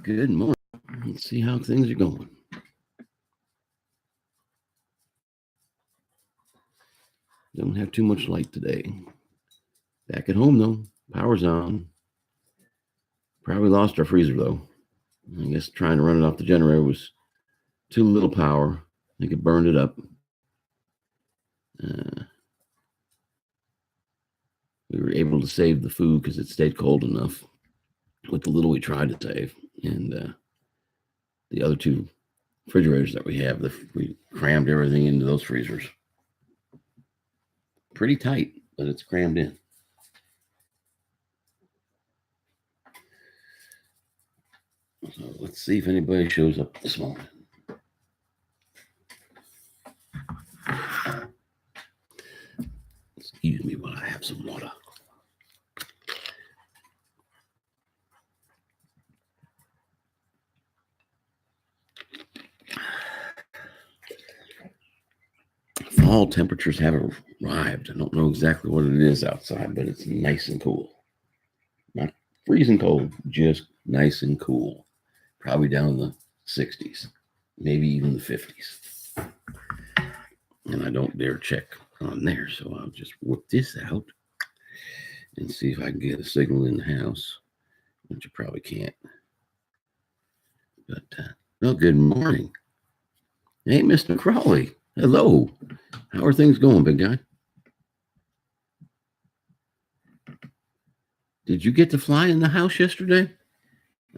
Good morning. Let's see how things are going. Don't have too much light today. Back at home, though. Power's on. Probably lost our freezer, though. I guess trying to run it off the generator was too little power. I think it burned it up. We were able to save the food because it stayed cold enough with the little we tried to save. And the other two refrigerators that we have, we crammed everything into those freezers. Pretty tight, but it's crammed in. So let's see if anybody shows up this morning. Excuse me while I have some water. Fall temperatures have arrived. I don't know exactly what it is outside, but it's nice and cool. Not freezing cold, just nice and cool. Probably down in the 60s, maybe even the 50s. And I don't dare check on there, so I'll just whip this out and see if I can get a signal in the house, which you probably can't. But, well, good morning. Hey, Mr. Crawley. Hello. How are things going, big guy? Did you get to fly in the house yesterday?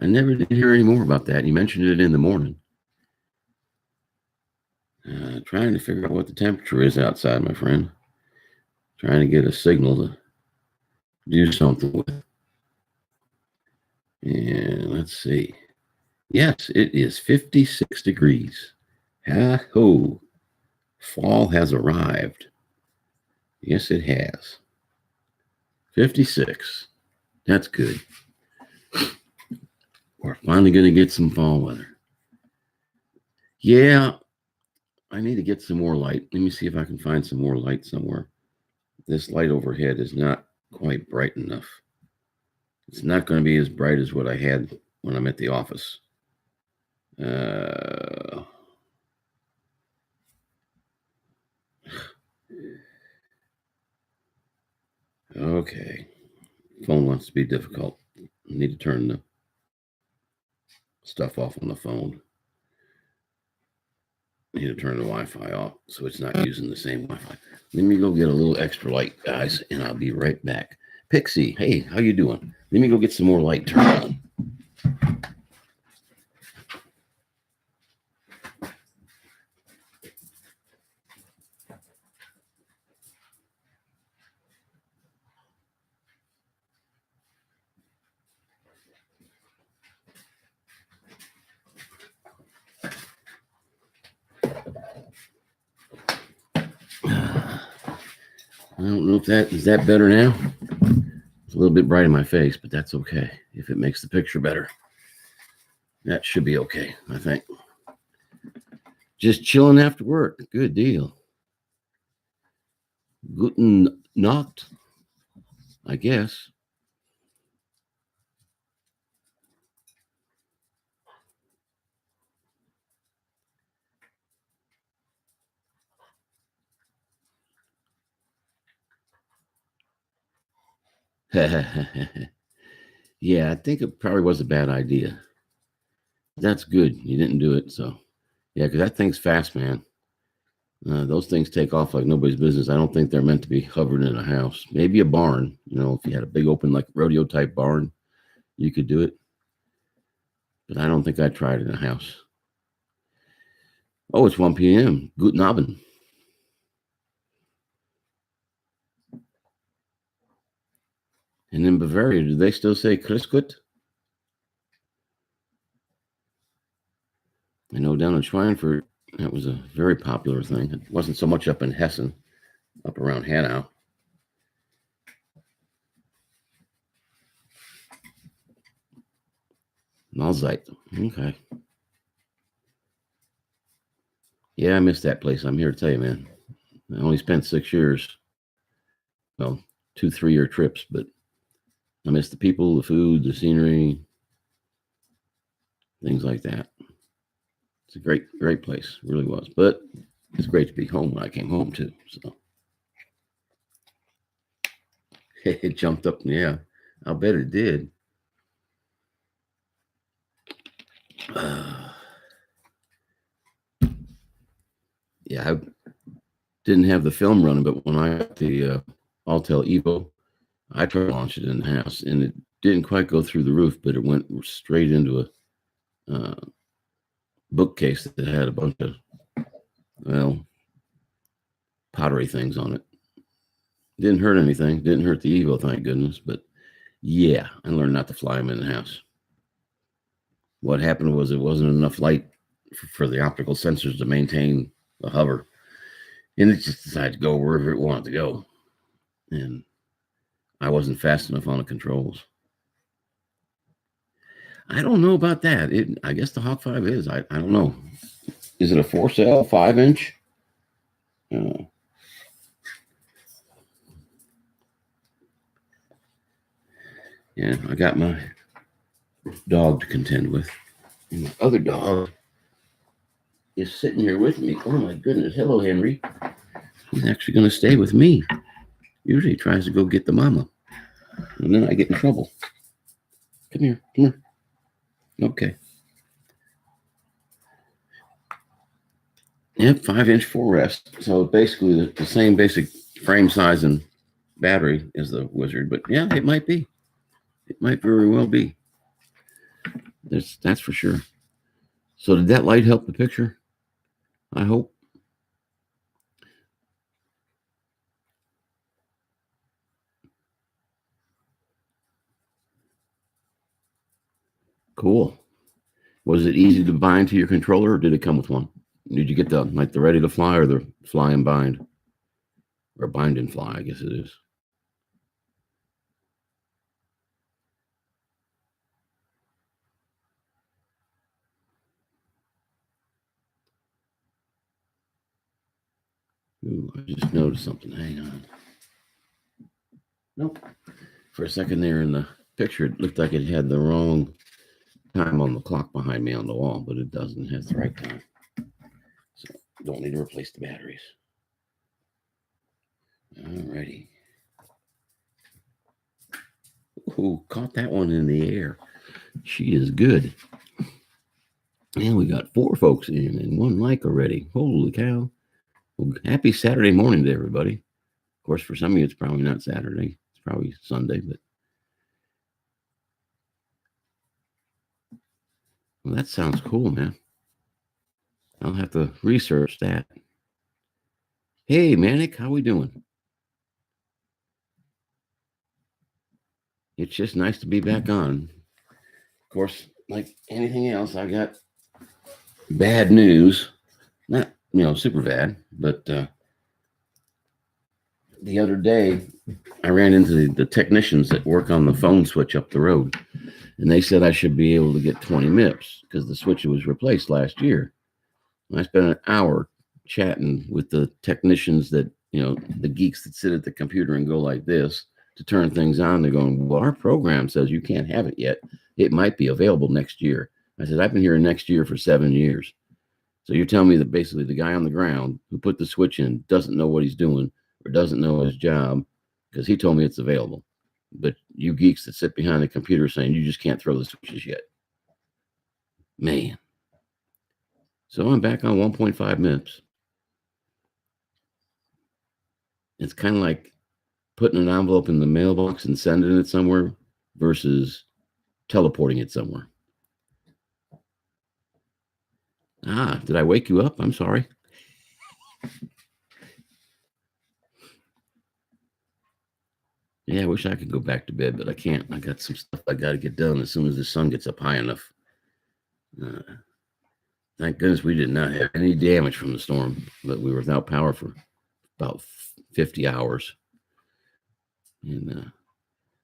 I never did hear any more about that. You mentioned it in the morning. Trying to figure out what the temperature is outside, my friend. Trying to get a signal to do something with. And let's see. Yes, it is 56 degrees. Ha-ho. Fall has arrived. Yes, it has. 56. That's good. We're finally going to get some fall weather. Yeah, I need to get some more light. Let me see if I can find some more light somewhere. This light overhead is not quite bright enough. It's not going to be as bright as what I had when I'm at the office. Okay. Phone wants to be difficult. I need to turn the stuff off on the phone. I need to turn the Wi-Fi off so it's not using the same Wi-Fi. Let me go get a little extra light, guys, and I'll be right back. Pixie, hey, how you doing? Let me go get some more light turned on. I don't know if is that better now. It's a little bit bright in my face, but that's okay. If it makes the picture better, that should be okay, I think. Just chilling after work. Good deal. Guten Nacht, I guess. Yeah, I think it probably was a bad idea. That's good. You didn't do it, so yeah, because that thing's fast, man. Those things take off like nobody's business. I don't think they're meant to be hovering in a house. Maybe a barn. You know, if you had a big open like rodeo type barn, you could do it. But I don't think I'd try it in a house. Oh, it's 1 p.m. Guten Abend. And in Bavaria, do they still say Grüß Gott? I know down in Schweinfurt, that was a very popular thing. It wasn't so much up in Hessen, up around Hanau. Malzeit. Okay. Yeah, I missed that place. I'm here to tell you, man. I only spent 6 years. Well, 2 3-year trips, but I miss the people, the food, the scenery. things like that. It's a great place, it really was. But it's great to be home when I came home too. So it jumped up. Yeah, I'll bet it did. Yeah, I didn't have the film running, but when I got the Altel Evo, I tried to launch it in the house, and it didn't quite go through the roof, but it went straight into a bookcase that had a bunch of, well, pottery things on it. Didn't hurt anything. Didn't hurt the Evo, thank goodness. But yeah, I learned not to fly them in the house. What happened was it wasn't enough light for the optical sensors to maintain the hover, and it just decided to go wherever it wanted to go. And I wasn't fast enough on the controls. I don't know about that. I guess the Hawk 5 is. I don't know. Is it a 4-cell, 5-inch? Yeah, I got my dog to contend with. And my other dog is sitting here with me. Oh my goodness. Hello, Henry. He's actually going to stay with me. Usually he tries to go get the mama. And then I get in trouble. Come here. Come here. Okay. Yep, 5-inch 4S. So basically the same basic frame size and battery as the Wizard. But yeah, it might be. It might very well be. That's for sure. So did that light help the picture? I hope. Cool. Was it easy to bind to your controller, or did it come with one? Did you get the ready to fly, or the fly and bind? Or bind and fly, I guess it is. Ooh, I just noticed something. Hang on. Nope. For a second there in the picture, it looked like it had the wrong time on the clock behind me on the wall, but it doesn't. It has the right time. So don't need to replace the batteries. Alrighty. Ooh, caught that one in the air. She is good. And we got 4 folks in and 1 like already. Holy cow. Well, happy Saturday morning to everybody. Of course, for some of you, it's probably not Saturday. It's probably Sunday, but well, that sounds cool, man. I'll have to research that. Hey, Manic, how we doing? It's just nice to be back on. Of course, like anything else, I got bad news. Not, super bad, but the other day I ran into the technicians that work on the phone switch up the road, and they said I should be able to get 20 MIPS because the switch was replaced last year. I spent an hour chatting with the technicians that, the geeks that sit at the computer and go like this to turn things on. They're going, well, our program says you can't have it yet. It might be available next year. I said, I've been here next year for 7 years. So you're telling me that basically the guy on the ground who put the switch in doesn't know what he's doing or doesn't know his job because he told me it's available. But you geeks that sit behind the computer saying you just can't throw the switches yet. Man. So I'm back on 1.5 MIPS. It's kind of like putting an envelope in the mailbox and sending it somewhere versus teleporting it somewhere. Did I wake you up? I'm sorry. Yeah, I wish I could go back to bed, but I can't. I got some stuff I got to get done as soon as the sun gets up high enough. Thank goodness we did not have any damage from the storm, but we were without power for about 50 hours. And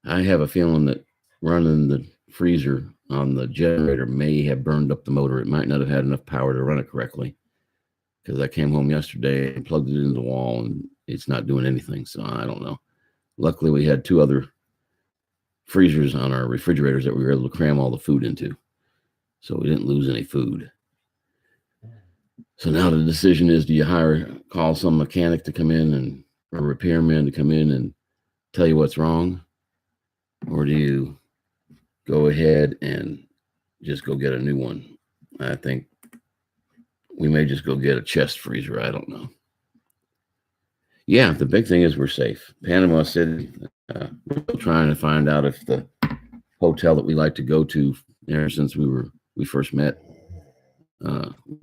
I have a feeling that running the freezer on the generator may have burned up the motor. It might not have had enough power to run it correctly because I came home yesterday and plugged it into the wall and it's not doing anything. So I don't know. Luckily, we had 2 other freezers on our refrigerators that we were able to cram all the food into. so we didn't lose any food. So now the decision is: do you call some mechanic to come in and or repairman to come in and tell you what's wrong, or do you go ahead and just go get a new one? I think we may just go get a chest freezer. I don't know. Yeah, the big thing is we're safe. Panama City, we're trying to find out if the hotel that we like to go to ever since we first met,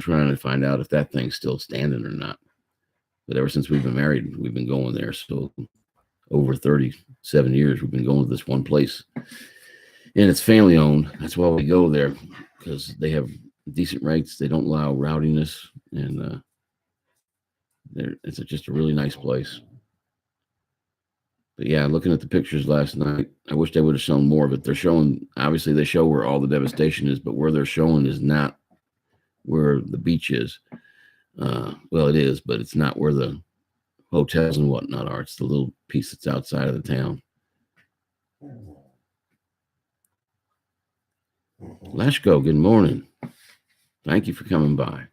trying to find out if that thing's still standing or not. But ever since we've been married, we've been going there. So over 37 years, we've been going to this one place. And it's family owned. That's why we go there, because they have decent rates. They don't allow rowdiness. And it's just a really nice place. But yeah, looking at the pictures last night, I wish they would have shown more of it. They're showing, obviously, they show where all the devastation is, but where they're showing is not where the beach is. Well, it is, but it's not where the hotels and whatnot are. It's the little piece that's outside of the town. Leshko, good morning. Thank you for coming by.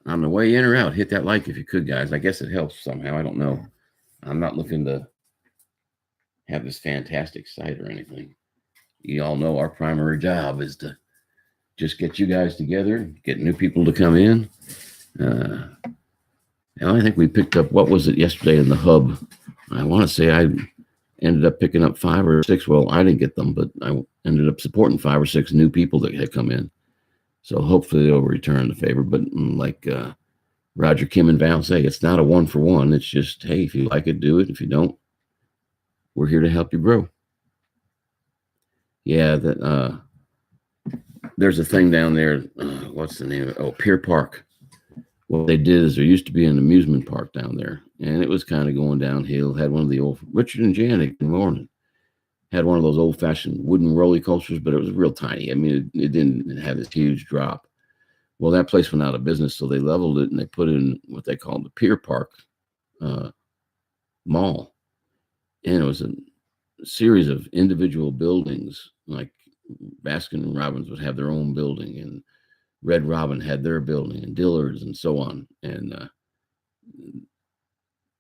On the way in or out, hit that like if you could, guys. I guess it helps somehow. I don't know. I'm not looking to have this fantastic site or anything. You all know our primary job is to just get you guys together, get new people to come in. And I think we picked up, what was it yesterday in the hub? I want to say I ended up picking up 5 or 6. Well, I didn't get them, but I ended up supporting 5 or 6 new people that had come in. So hopefully they'll return the favor. But like Roger, Kim, and Val say, it's not a 1-for-1. It's just, hey, if you like it, do it. If you don't, we're here to help you grow. Yeah, there's a thing down there. What's the name of it? Oh, Pier Park. What they did is there used to be an amusement park down there, and it was kind of going downhill. Had one of the old, Richard and Janet, good morning. Had one of those old-fashioned wooden roller coasters, but it was real tiny. I mean, it didn't have this huge drop. Well, that place went out of business, so they leveled it and they put in what they called the Pier Park Mall. And it was a series of individual buildings, like Baskin Robbins would have their own building, and Red Robin had their building, and Dillard's, and so on. And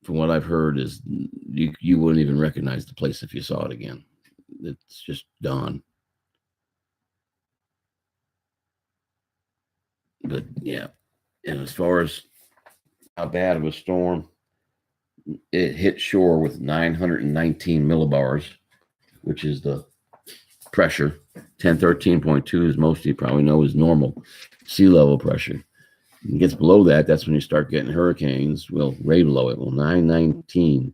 from what I've heard is you wouldn't even recognize the place if you saw it again. It's just gone. But yeah, and as far as how bad of a storm, it hit shore with 919 millibars, which is the pressure. 1013.2, as most of you probably know, is normal sea level pressure. It gets below that, that's when you start getting hurricanes. Well, way below it. Well, 919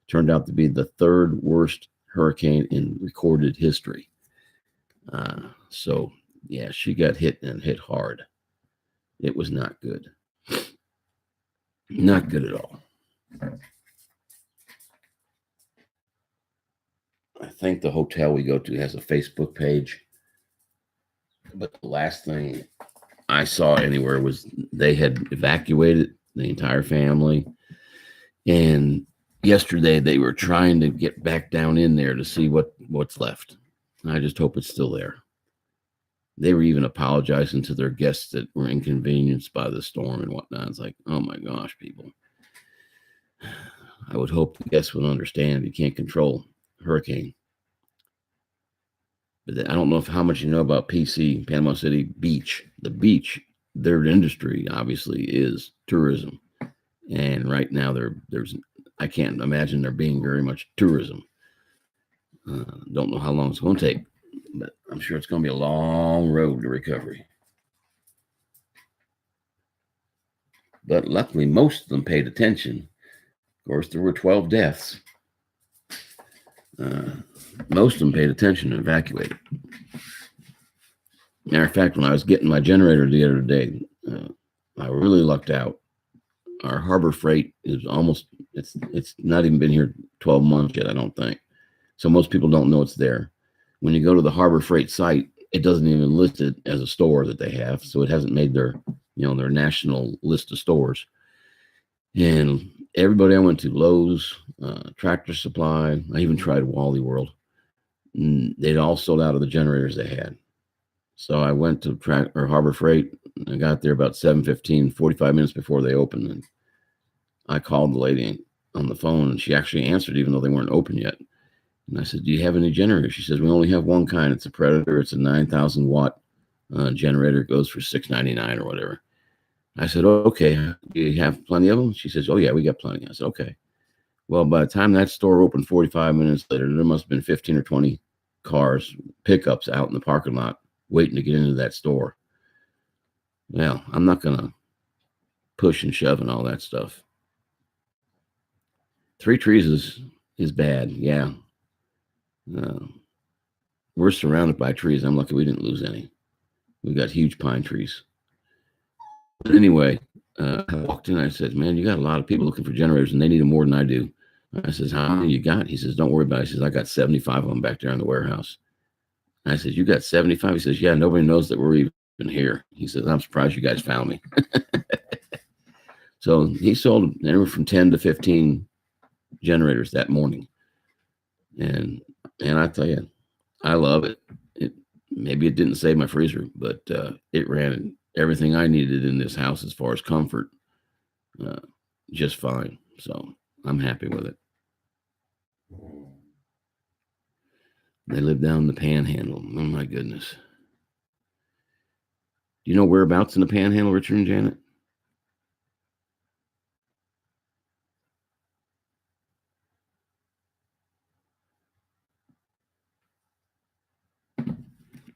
turned out to be the 3rd worst hurricane in recorded history. So yeah, she got hit and hit hard. It was not good. Not good at all. I think the hotel we go to has a Facebook page. But the last thing I saw anywhere was they had evacuated the entire family. And yesterday they were trying to get back down in there to see what's left. I just hope it's still there. They were even apologizing to their guests that were inconvenienced by the storm and whatnot. It's like, oh my gosh, people. I would hope the guests would understand you can't control hurricane. But I don't know how much you know about PC, Panama City Beach. The beach, their industry obviously is tourism. And right now I can't imagine there being very much tourism. Don't know how long it's going to take, but I'm sure it's going to be a long road to recovery. But luckily, most of them paid attention. Of course, there were 12 deaths. Most of them paid attention and evacuated. Matter of fact, when I was getting my generator the other day, I really lucked out. Our Harbor Freight is it's not even been here 12 months yet, I don't think. So most people don't know it's there. When you go to the Harbor Freight site, it doesn't even list it as a store that they have. So it hasn't made their national list of stores. And everybody I went to, Lowe's, Tractor Supply, I even tried Wally World. They'd all sold out of the generators they had. So I went to Harbor Freight. I got there about 7:15, 45 minutes before they opened. And I called the lady on the phone, and she actually answered, even though they weren't open yet. And I said, "Do you have any generators?" She says, "We only have one kind. It's a Predator. It's a 9,000 watt generator. It goes for $6.99 or whatever." I said, "Okay. Do you have plenty of them?" She says, "Oh yeah, we got plenty." I said, "Okay." Well, by the time that store opened 45 minutes later, there must have been 15 or 20 cars, pickups out in the parking lot waiting to get into that store. Well, I'm not going to push and shove and all that stuff. Three trees is bad. Yeah. Uh, we're surrounded by trees. I'm lucky we didn't lose any. We got huge pine trees. But anyway, I walked in. I said, "Man, you got a lot of people looking for generators, and they need them more than I do." I says, "How many you got?" He says, "Don't worry about it." He says, "I got 75 of them back there in the warehouse." I said, "You got 75?" He says, "Yeah, nobody knows that we're even here." He says, "I'm surprised you guys found me." So he sold anywhere from 10 to 15 generators that morning. And I tell you, I love it. Maybe it didn't save my freezer, but it ran everything I needed in this house as far as comfort uh, just fine. So I'm happy with it. They live down in the Panhandle. Oh my goodness. Do you know whereabouts in the Panhandle, Richard and Janet?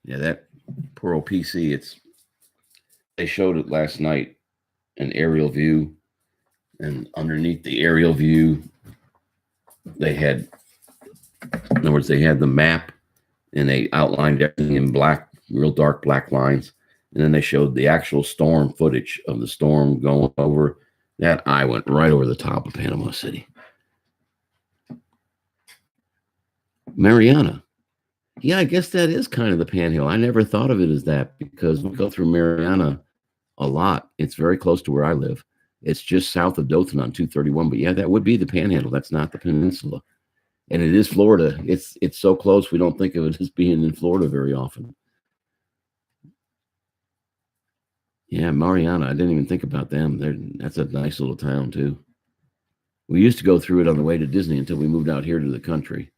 Yeah, that poor old PC. They showed it last night, an aerial view, and underneath the aerial view, they had, in other words, they had the map, and they outlined everything in black, real dark black lines, and then they showed the actual storm footage of the storm going over. That eye went right over the top of Panama City. Mariana. Yeah, I guess that is kind of the Panhandle. I never thought of it as that because we go through Mariana a lot. It's very close to where I live. It's just south of Dothan on 231. But yeah, that would be the Panhandle. That's not the peninsula. And it is Florida. It's so close we don't think of it as being in Florida very often. Yeah, Mariana. I didn't even think about them. That's a nice little town too. We used to go through it on the way to Disney until we moved out here to the country.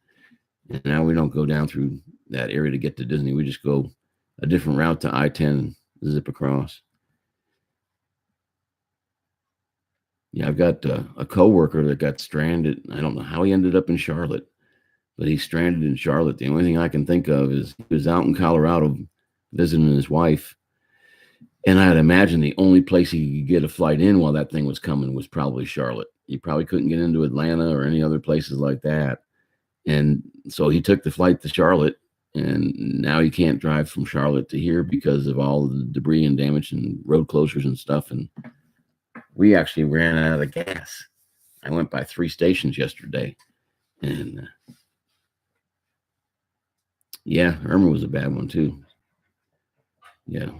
And now we don't go down through that area to get to Disney. We just go a different route to I-10, zip across. Yeah, I've got a coworker that got stranded. I don't know how he ended up in Charlotte, but he's stranded in Charlotte. The only thing I can think of is he was out in Colorado visiting his wife. And I'd imagine the only place he could get a flight in while that thing was coming was probably Charlotte. He probably couldn't get into Atlanta or any other places like that. And so he took the flight to Charlotte, and now he can't drive from Charlotte to here because of all the debris and damage and road closures and stuff. And we actually ran out of gas. I went by 3 stations yesterday, and yeah, Irma was a bad one too. Yeah.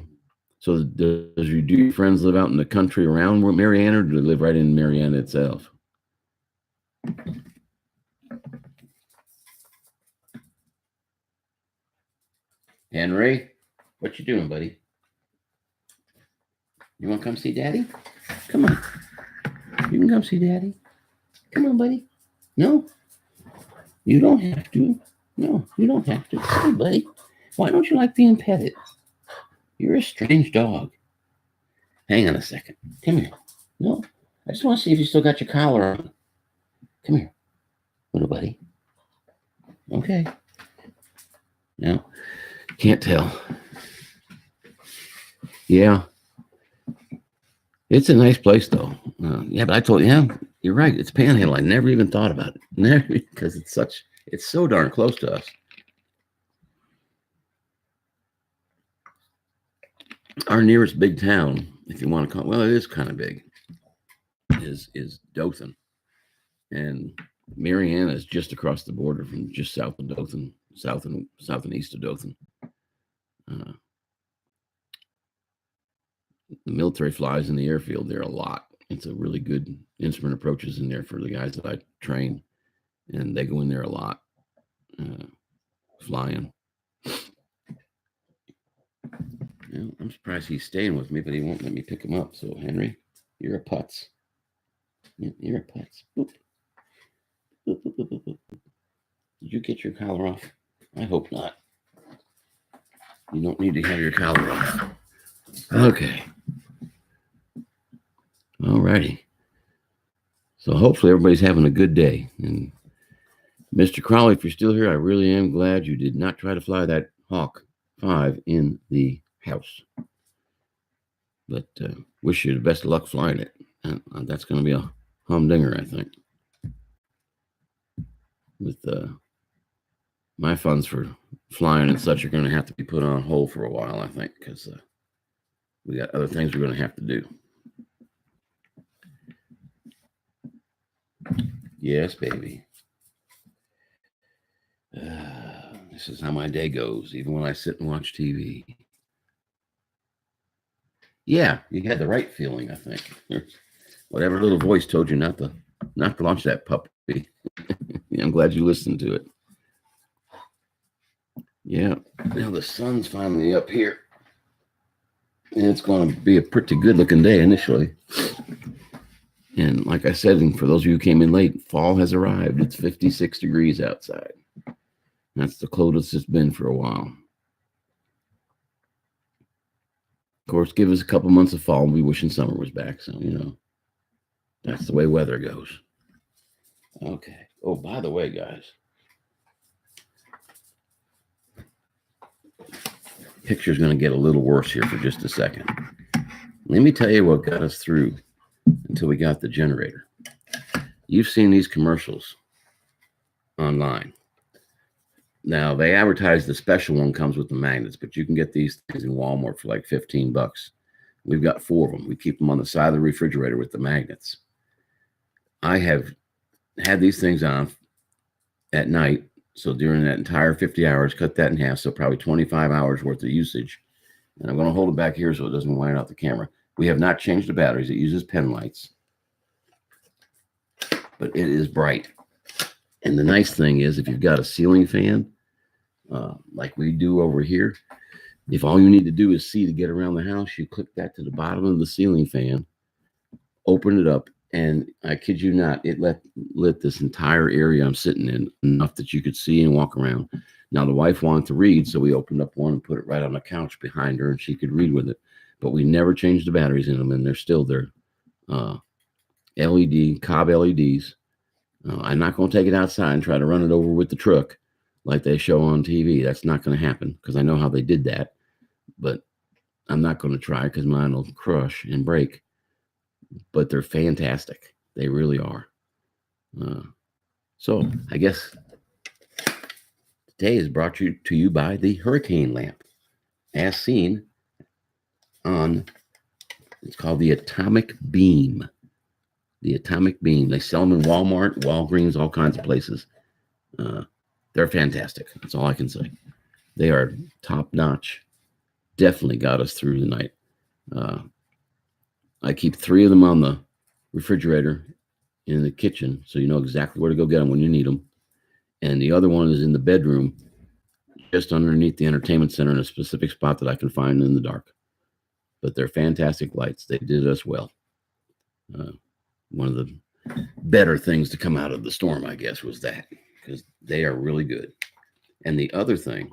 So do your friends live out in the country around Marianna, or do they live right in Marianna itself? Henry, what you doing, buddy? You want to come see Daddy? Come on. You can come see Daddy. Come on, buddy. No, you don't have to. No, you don't have to. Hey, buddy. Why don't you like being petted? You're a strange dog. Hang on a second. Come here. No, I just want to see if you still got your collar on. Come here, little buddy. Okay. No, can't tell. Yeah. It's a nice place, though. Yeah, but I told you, yeah, you're right. It's Panhandle. I never even thought about it. Never, because it's so darn close to us. Our nearest big town, if you want to call, well, it is kind of big, is Dothan, and Marianna is just across the border from just south of Dothan, south and east of Dothan. The military flies in the airfield there a lot. It's a really good instrument approaches in there for the guys that I train, and they go in there a lot, flying. Well, I'm surprised he's staying with me, but he won't let me pick him up. So, Henry, you're a putz. You're a putz. Boop. Boop, boop, boop, boop, boop. Did you get your collar off? I hope not. You don't need to have your collar off. Okay. Alrighty. So hopefully everybody's having a good day. And Mr. Crowley, if you're still here, I really am glad you did not try to fly that Hawk 5 in the house. But wish you the best of luck flying it. And that's going to be a humdinger, I think. With my funds for flying and such are going to have to be put on hold for a while, I think, because we got other things we're going to have to do. Yes, baby. This is how my day goes, even when I sit and watch TV. Yeah, you had the right feeling, I think. Whatever little voice told you not to launch that puppy. I'm glad you listened to it. Yeah, now the sun's finally up here. And it's going to be a pretty good looking day initially. And like I said, and for those of you who came in late, fall has arrived. It's 56 degrees outside. That's the coldest it's been for a while. Of course, give us a couple months of fall and we wishing summer was back. So, that's the way weather goes. Okay. Oh, by the way, guys. Picture's going to get a little worse here for just a second. Let me tell you what got us through until we got the generator. You've seen these commercials online. Now, they advertise the special one comes with the magnets, but you can get these things in Walmart for like $15. We've got 4 of them. We keep them on the side of the refrigerator with the magnets. I have had these things on at night. So during that entire 50 hours, cut that in half. So probably 25 hours worth of usage. And I'm going to hold it back here so it doesn't wind out the camera. We have not changed the batteries. It uses pen lights. But it is bright. And the nice thing is if you've got a ceiling fan, like we do over here, if all you need to do is see to get around the house, you click that to the bottom of the ceiling fan, open it up, and I kid you not, it lit this entire area I'm sitting in enough that you could see and walk around. Now, the wife wanted to read, so we opened up one and put it right on the couch behind her, and she could read with it. But we never changed the batteries in them, and they're still there. LED, cob LEDs. I'm not going to take it outside and try to run it over with the truck like they show on TV. That's not going to happen because I know how they did that. But I'm not going to try because mine will crush and break. But they're fantastic. They really are. So I guess today is brought to you by the Hurricane Lamp, as seen on, it's called the Atomic Beam. The Atomic Beam. They sell them in Walmart, Walgreens, all kinds of places. They're fantastic. That's all I can say. They are top notch. Definitely got us through the night. I keep 3 of them on the refrigerator in the kitchen, so you know exactly where to go get them when you need them. And the other one is in the bedroom, just underneath the entertainment center in a specific spot that I can find in the dark. But they're fantastic lights. They did us well. One of the better things to come out of the storm, I guess, was that, because they are really good. And the other thing,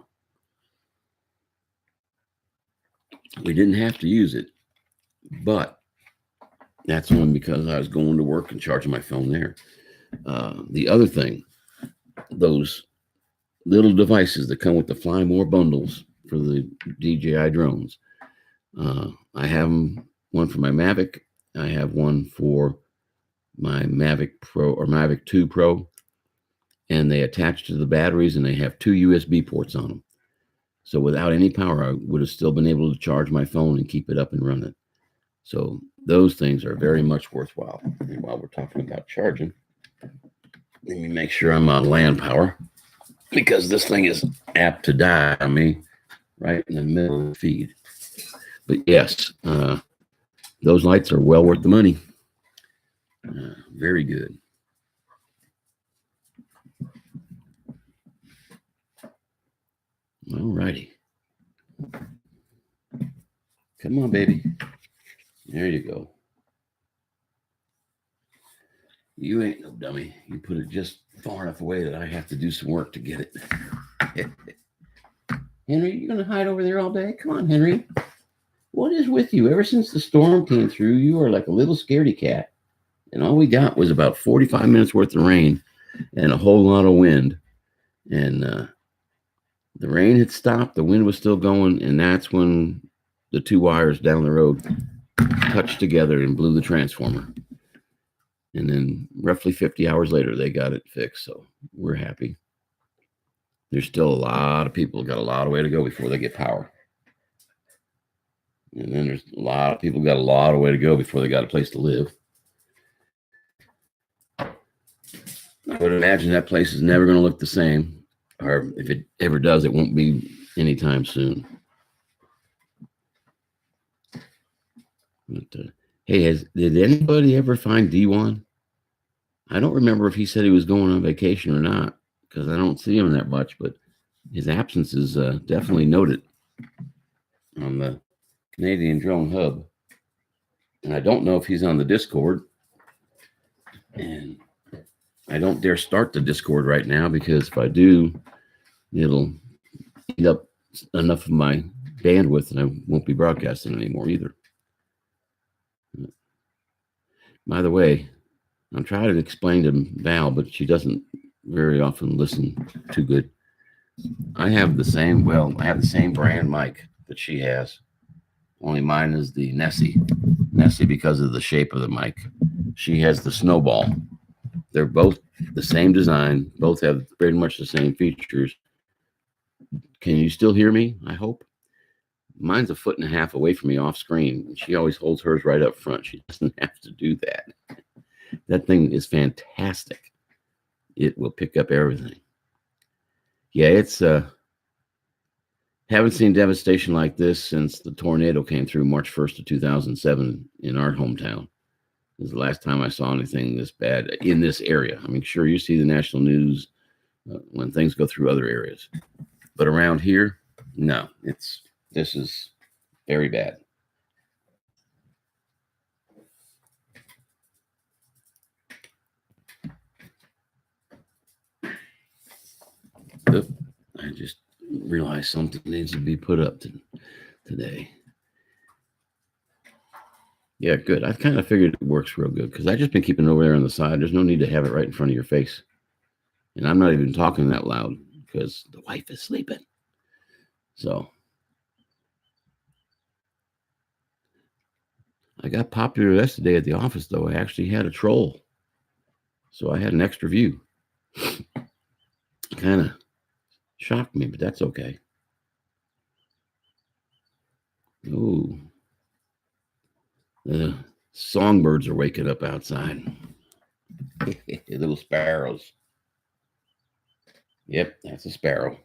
we didn't have to use it, but that's only because I was going to work and charging my phone there. The other thing, those little devices that come with the Fly More bundles for the DJI drones. I have one for my Mavic. I have one for my Mavic Pro or Mavic 2 Pro. And they attach to the batteries and they have 2 USB ports on them. So without any power, I would have still been able to charge my phone and keep it up and running. So those things are very much worthwhile. And while we're talking about charging, let me make sure I'm on land power, because this thing is apt to die on me right in the middle of the feed. But yes, those lights are well worth the money. Very good. All righty. Come on, baby. There you go. You ain't no dummy. You put it just far enough away that I have to do some work to get it. Henry, you going to hide over there all day? Come on, Henry. What is with you? Ever since the storm came through, you are like a little scaredy cat. And all we got was about 45 minutes worth of rain and a whole lot of wind. And the rain had stopped. The wind was still going. And that's when the two wires down the road touched together and blew the transformer. And then roughly 50 hours later, they got it fixed. So we're happy. There's still a lot of people got a lot of way to go before they get power. And then there's a lot of people got a lot of way to go before they got a place to live. I would imagine that place is never going to look the same. Or if it ever does, it won't be anytime soon. But, hey, did anybody ever find D1? I don't remember if he said he was going on vacation or not, because I don't see him that much, but his absence is definitely noted on the Canadian Drone Hub. And I don't know if he's on the Discord. And I don't dare start the Discord right now, because if I do, it'll eat up enough of my bandwidth and I won't be broadcasting anymore either. By the way, I'm trying to explain to Val, but she doesn't very often listen too good. I have the same brand mic that she has. Only mine is the Nessie because of the shape of the mic. She has the Snowball. They're both the same design. Both have pretty much the same features. Can you still hear me? I hope. Mine's a foot and a half away from me off screen. She always holds hers right up front. She doesn't have to do that. That thing is fantastic. It will pick up everything. Yeah, it's haven't seen devastation like this since the tornado came through March 1st of 2007 in our hometown. This is the last time I saw anything this bad in this area. I mean, sure, you see the national news when things go through other areas. But around here, no, this is very bad. I just realized something needs to be put up today. Yeah, good. I kind of figured it works real good because I've just been keeping it over there on the side. There's no need to have it right in front of your face. And I'm not even talking that loud because the wife is sleeping. So I got popular yesterday at the office, though. I actually had a troll. So I had an extra view. Kind of shocked me, but that's okay. Ooh. The songbirds are waking up outside. Little sparrows. Yep, that's a sparrow.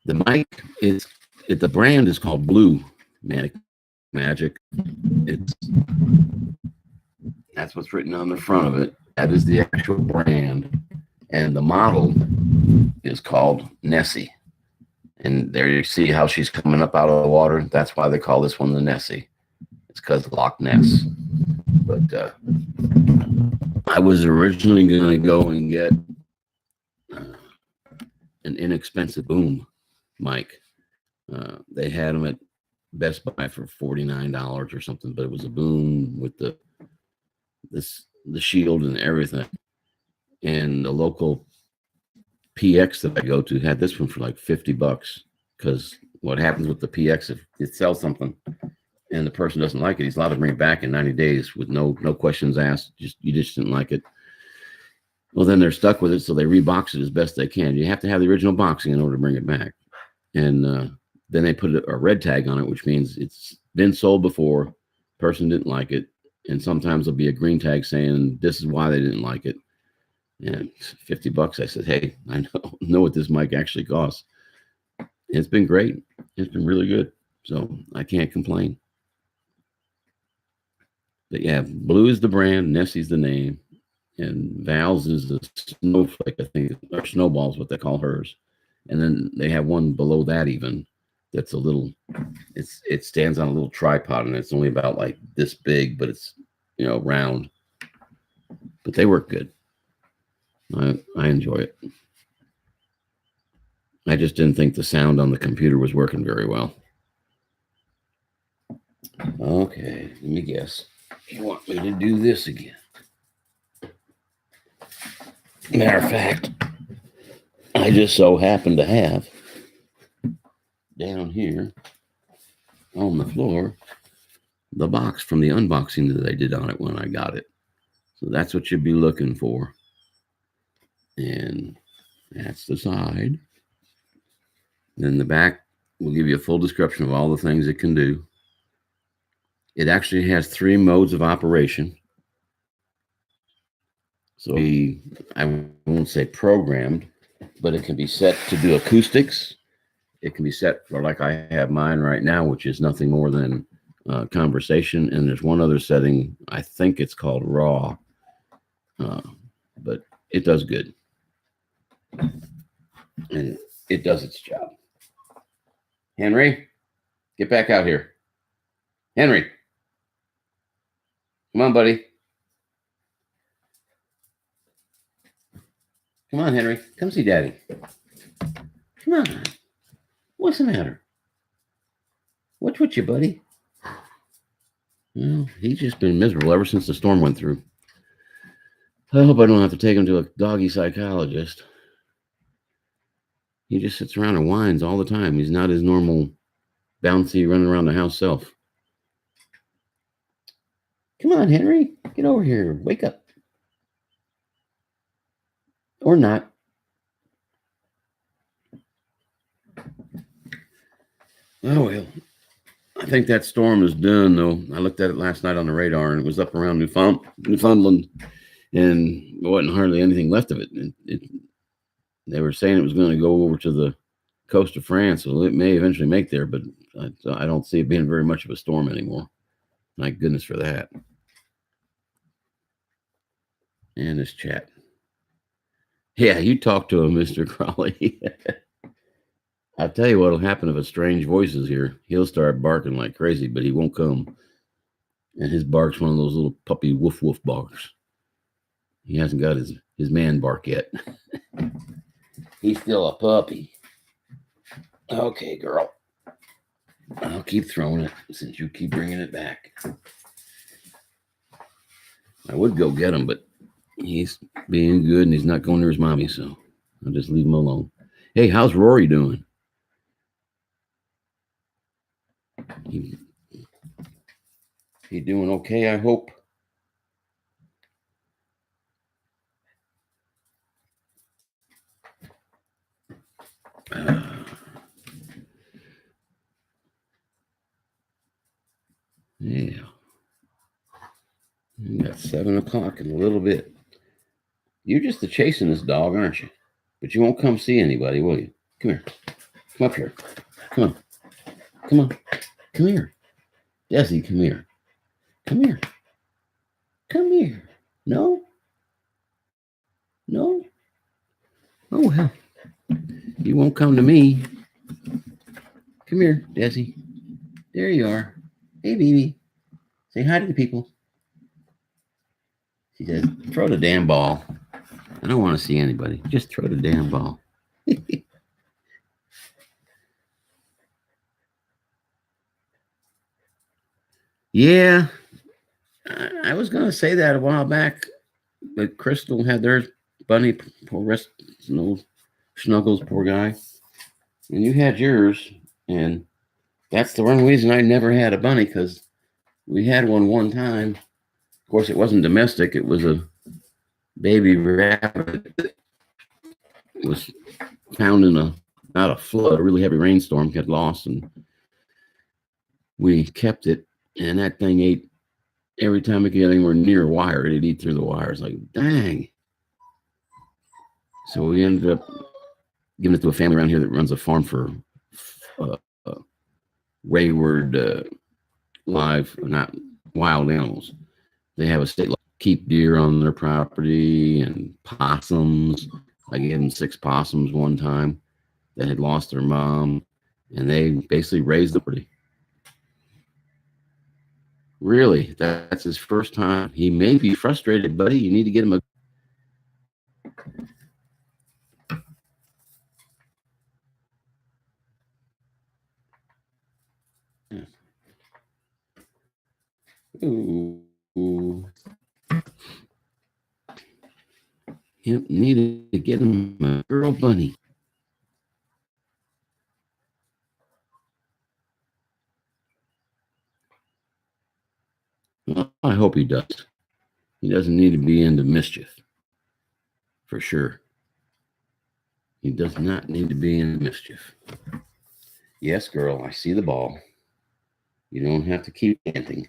The mic is, the brand is called Blue Magic. That's what's written on the front of it. That is the actual brand. And the model is called Nessie. And there you see how she's coming up out of the water. That's why they call this one the Nessie. It's because of Loch Ness. But I was originally going to go and get an inexpensive boom mic. They had them at Best Buy for $49 or something, but it was a boom with the shield and everything. And the local PX that I go to had this one for like $50, because what happens with the PX, if it sells something and the person doesn't like it, he's allowed to bring it back in 90 days with no questions asked. You just didn't like it. Well, then they're stuck with it, so they rebox it as best they can. You have to have the original boxing in order to bring it back. And then they put a red tag on it, which means it's been sold before, person didn't like it, and sometimes there'll be a green tag saying this is why they didn't like it. And $50, I said, hey, I know what this mic actually costs. It's been great. It's been really good. So I can't complain. But yeah, Blue is the brand, Nessie's the name. and Val's is a snowflake, I think, or snowball is what they call hers. And then they have one below that even that's a little, it stands on a little tripod, and it's only about like this big, but it's, you know, round. But they work good. I enjoy it. I just didn't think the sound on the computer was working very well. Okay, let me guess. You want me to do this again? Matter of fact, I just so happen to have down here on the floor the box from the unboxing that I did on it when I got it. So that's what you'd be looking for. And that's the side. Then the back will give you a full description of all the things it can do. It actually has 3 modes of operation. So I won't say programmed, but it can be set to do acoustics. It can be set for, like I have mine right now, which is nothing more than conversation. And there's one other setting, I think it's called raw, but it does good. And it does its job. Henry, get back out here. Henry, come on, buddy. Come on, Henry. Come see Daddy. Come on. What's the matter? What's with you, buddy? Well, he's just been miserable ever since the storm went through. I hope I don't have to take him to a doggy psychologist. He just sits around and whines all the time. He's not his normal bouncy, running around the house self. Come on, Henry. Get over here. Wake up. Or not. Oh, well. I think that storm is done, though. I looked at it last night on the radar, and it was up around Newfoundland, and there wasn't hardly anything left of it. They were saying it was going to go over to the coast of France, so it may eventually make there, but I don't see it being very much of a storm anymore. Thank goodness for that. And this chat. Yeah, you talk to him, Mr. Crawley. I'll tell you what'll happen if a strange voice is here. He'll start barking like crazy, but he won't come. And his bark's one of those little puppy woof woof barks. He hasn't got his man bark yet. He's still a puppy. Okay, girl. I'll keep throwing it since you keep bringing it back. I would go get him, but he's being good and he's not going near his mommy, so I'll just leave him alone. Hey, how's Rory doing? He doing okay, I hope. Yeah. You got 7 o'clock in a little bit. You're just the chasing this dog, aren't you? But you won't come see anybody, will you? Come here. Come up here. Come on. Come on. Come here. Desi, come here. Come here. Come here. No? No? Oh, well. You won't come to me. Come here, Desi. There you are. Hey, baby. Say hi to the people. She says, throw the damn ball. I don't want to see anybody. Just throw the damn ball. Yeah. I was going to say that a while back, but Crystal had their bunny, poor rest, Snuggles, poor guy. And you had yours, and that's the one reason I never had a bunny, because we had one time. Of course, it wasn't domestic. It was a baby rabbit that was found in not a flood, a really heavy rainstorm, got lost, and we kept it, and that thing ate every time it got anywhere near a wire. It'd eat through the wires. Like, dang. So we ended up giving it to a family around here that runs a farm for wayward live, not wild animals. They have a state law. keep deer on their property and possums. I gave them 6 possums one time that had lost their mom, and they basically raised the property. Really, that's his first time. He may be frustrated, buddy. You need to get him a. Ooh. Yep, needed to get him a girl bunny. Well, I hope he does. He doesn't need to be into mischief. For sure. He does not need to be into mischief. Yes, girl, I see the ball. You don't have to keep panting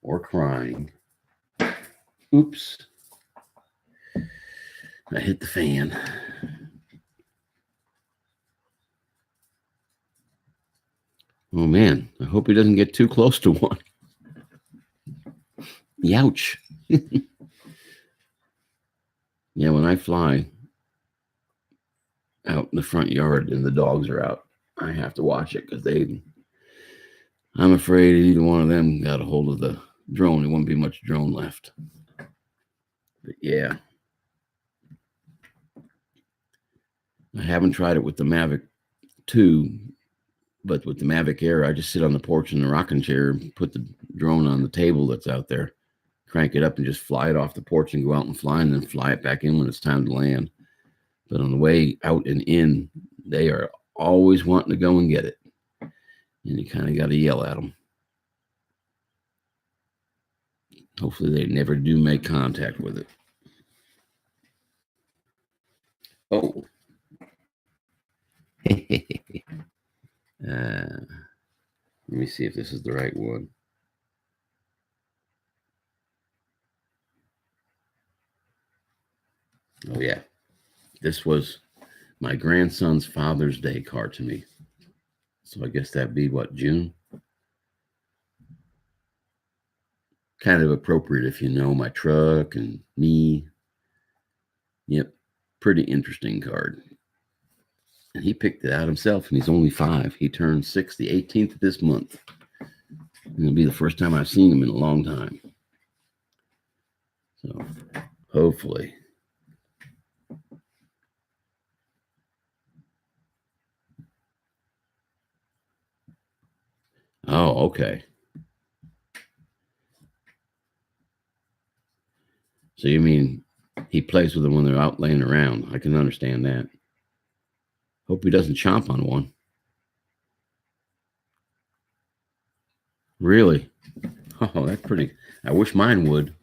or crying. Oops. I hit the fan. Oh, man. I hope he doesn't get too close to one. Youch. Yeah, when I fly out in the front yard and the dogs are out, I have to watch it because I'm afraid either one of them got a hold of the drone. There won't be much drone left. But yeah. I haven't tried it with the Mavic 2, but with the Mavic Air, I just sit on the porch in the rocking chair and put the drone on the table that's out there, crank it up and just fly it off the porch and go out and fly, and then fly it back in when it's time to land. But on the way out and in, they are always wanting to go and get it. And you kind of got to yell at them. Hopefully they never do make contact with it. Oh. Let me see if this is the right one. Oh, yeah. This was my grandson's Father's Day card to me. So I guess that'd be what, June? Kind of appropriate if you know my truck and me. Yep. Pretty interesting card. And he picked it out himself, and he's only 5. He turned 6 the 18th of this month. And it'll be the first time I've seen him in a long time. So hopefully. Oh, okay. So you mean he plays with them when they're out laying around? I can understand that. Hope he doesn't chomp on one. Really? Oh, that's pretty. I wish mine would.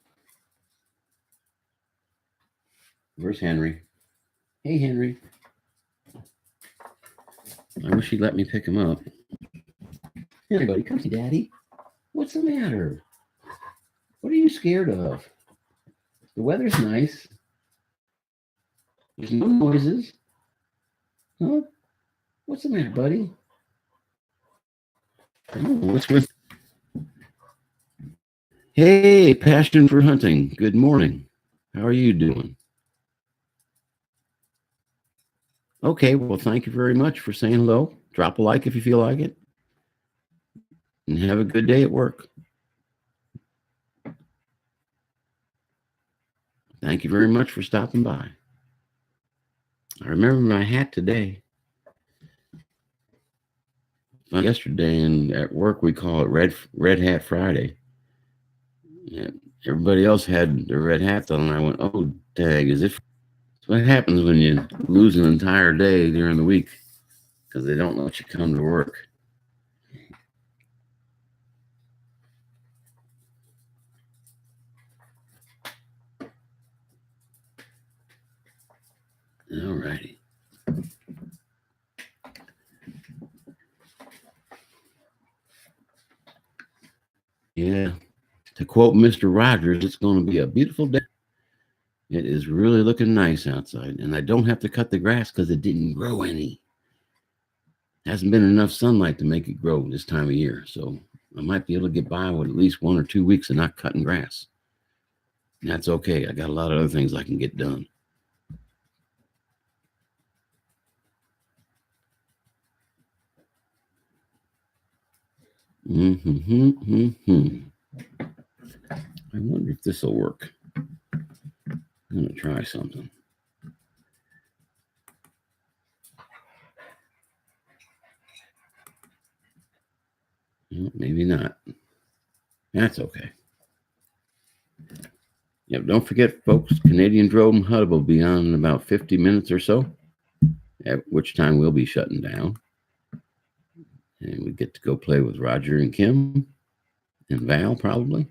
Where's Henry? Hey, Henry. I wish he'd let me pick him up. Here, buddy, come see Daddy. What's the matter? What are you scared of? The weather's nice. There's no noises. Huh? What's the matter, buddy? Oh, what's with? Hey, Passion for Hunting. Good morning. How are you doing? Okay, well, thank you very much for saying hello. Drop a like if you feel like it. And have a good day at work. Thank you very much for stopping by. I remember my hat today. Yesterday, and at work we call it Red Hat Friday. And everybody else had their red hats on, and I went, "Oh, dang! Is it?" What happens when you lose an entire day during the week because they don't let you come to work? All righty. Yeah. To quote Mr. Rogers, it's going to be a beautiful day. It is really looking nice outside, and I don't have to cut the grass because it didn't grow any. Hasn't been enough sunlight to make it grow this time of year, so I might be able to get by with at least 1 or 2 weeks of not cutting grass. That's okay. I got a lot of other things I can get done. Mm-hmm. I wonder if this will work. I'm going to try something. Well, maybe not. That's okay. Yep, don't forget, folks, Canadian Drone Hub will be on in about 50 minutes or so, at which time we'll be shutting down. And we get to go play with Roger and Kim and Val, probably.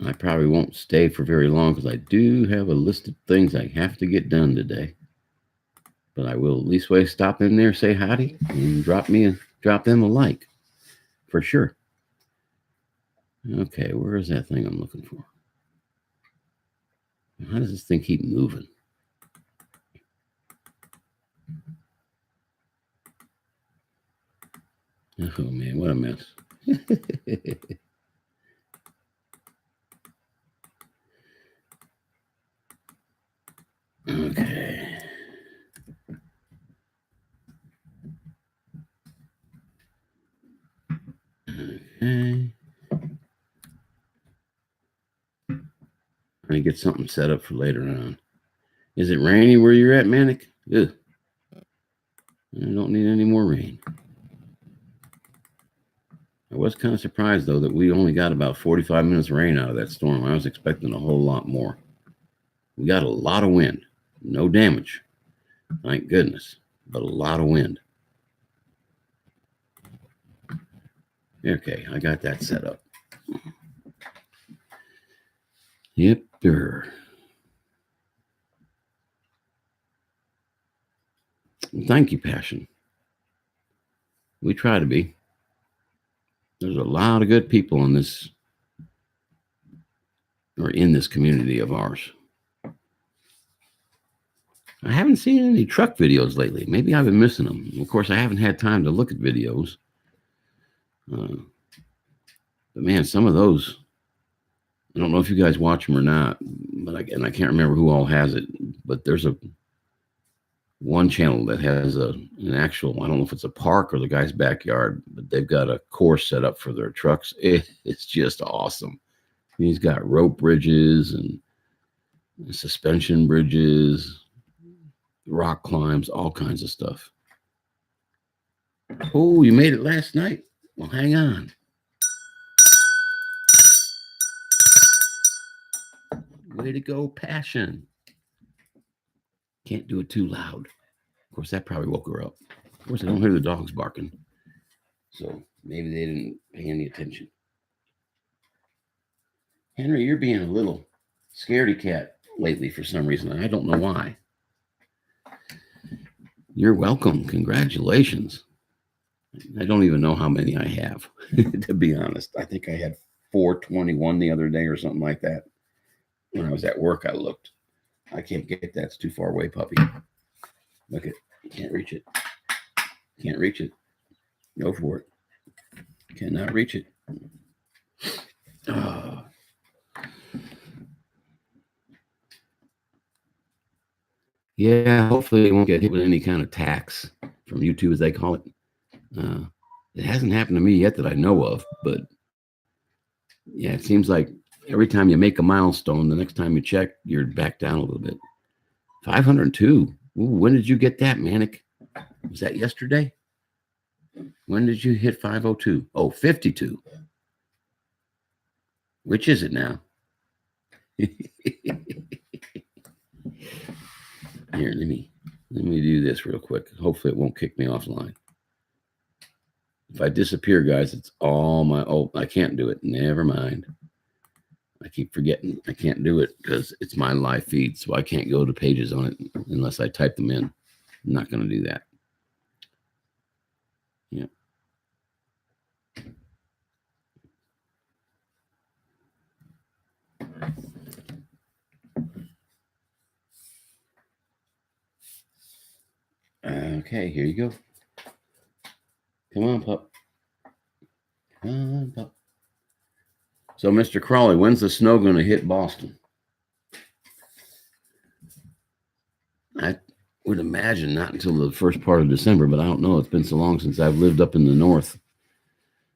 I probably won't stay for very long because I do have a list of things I have to get done today. But I will at least stop in there, say howdy, and drop them a like, for sure. Okay, where is that thing I'm looking for? How does this thing keep moving? Oh man, what a mess. Okay. Okay. Trying to get something set up for later on. Is it rainy where you're at, Manic? Ugh. I don't need any more rain. I was kind of surprised, though, that we only got about 45 minutes of rain out of that storm. I was expecting a whole lot more. We got a lot of wind. No damage. Thank goodness. But a lot of wind. Okay, I got that set up. Yep. Thank you, Passion. We try to be. There's a lot of good people in this community of ours. I haven't seen any truck videos lately. Maybe I've been missing them. Of course, I haven't had time to look at videos. But man, some of those, I don't know if you guys watch them or not, but I can't remember who all has it. But there's one channel that has an actual, I don't know if it's a park or the guy's backyard, but they've got a course set up for their trucks. It's just awesome. He's got rope bridges and suspension bridges, rock climbs, all kinds of stuff. Oh, you made it last night. Well, hang on. Way to go, Passion. Can't do it too loud. Of course, that probably woke her up. Of course, I don't hear the dogs barking. So maybe they didn't pay any attention. Henry, you're being a little scaredy cat lately for some reason. I don't know why. You're welcome. Congratulations. I don't even know how many I have, to be honest. I think I had 421 the other day or something like that. When I was at work, I looked. I can't get that. It's too far away, puppy. Look it. Can't reach it. Can't reach it. Go for it. Cannot reach it. Oh. Yeah, hopefully they won't get hit with any kind of tax from YouTube, as they call it. It hasn't happened to me yet that I know of, but yeah, it seems like every time you make a milestone, the next time you check, you're back down a little bit. 502. Ooh, when did you get that, Manic? Was that yesterday? When did you hit 502? Oh, 52. Which is it now? Here, let me do this real quick. Hopefully it won't kick me offline. If I disappear, guys, it's all my... Oh, I can't do it. Never mind. I keep forgetting I can't do it because it's my live feed, so I can't go to pages on it unless I type them in. I'm not going to do that. Yeah. Okay, here you go. Come on, pup. Come on, pup. So, Mr. Crawley, when's the snow going to hit Boston? I would imagine not until the first part of December, but I don't know. It's been so long since I've lived up in the north.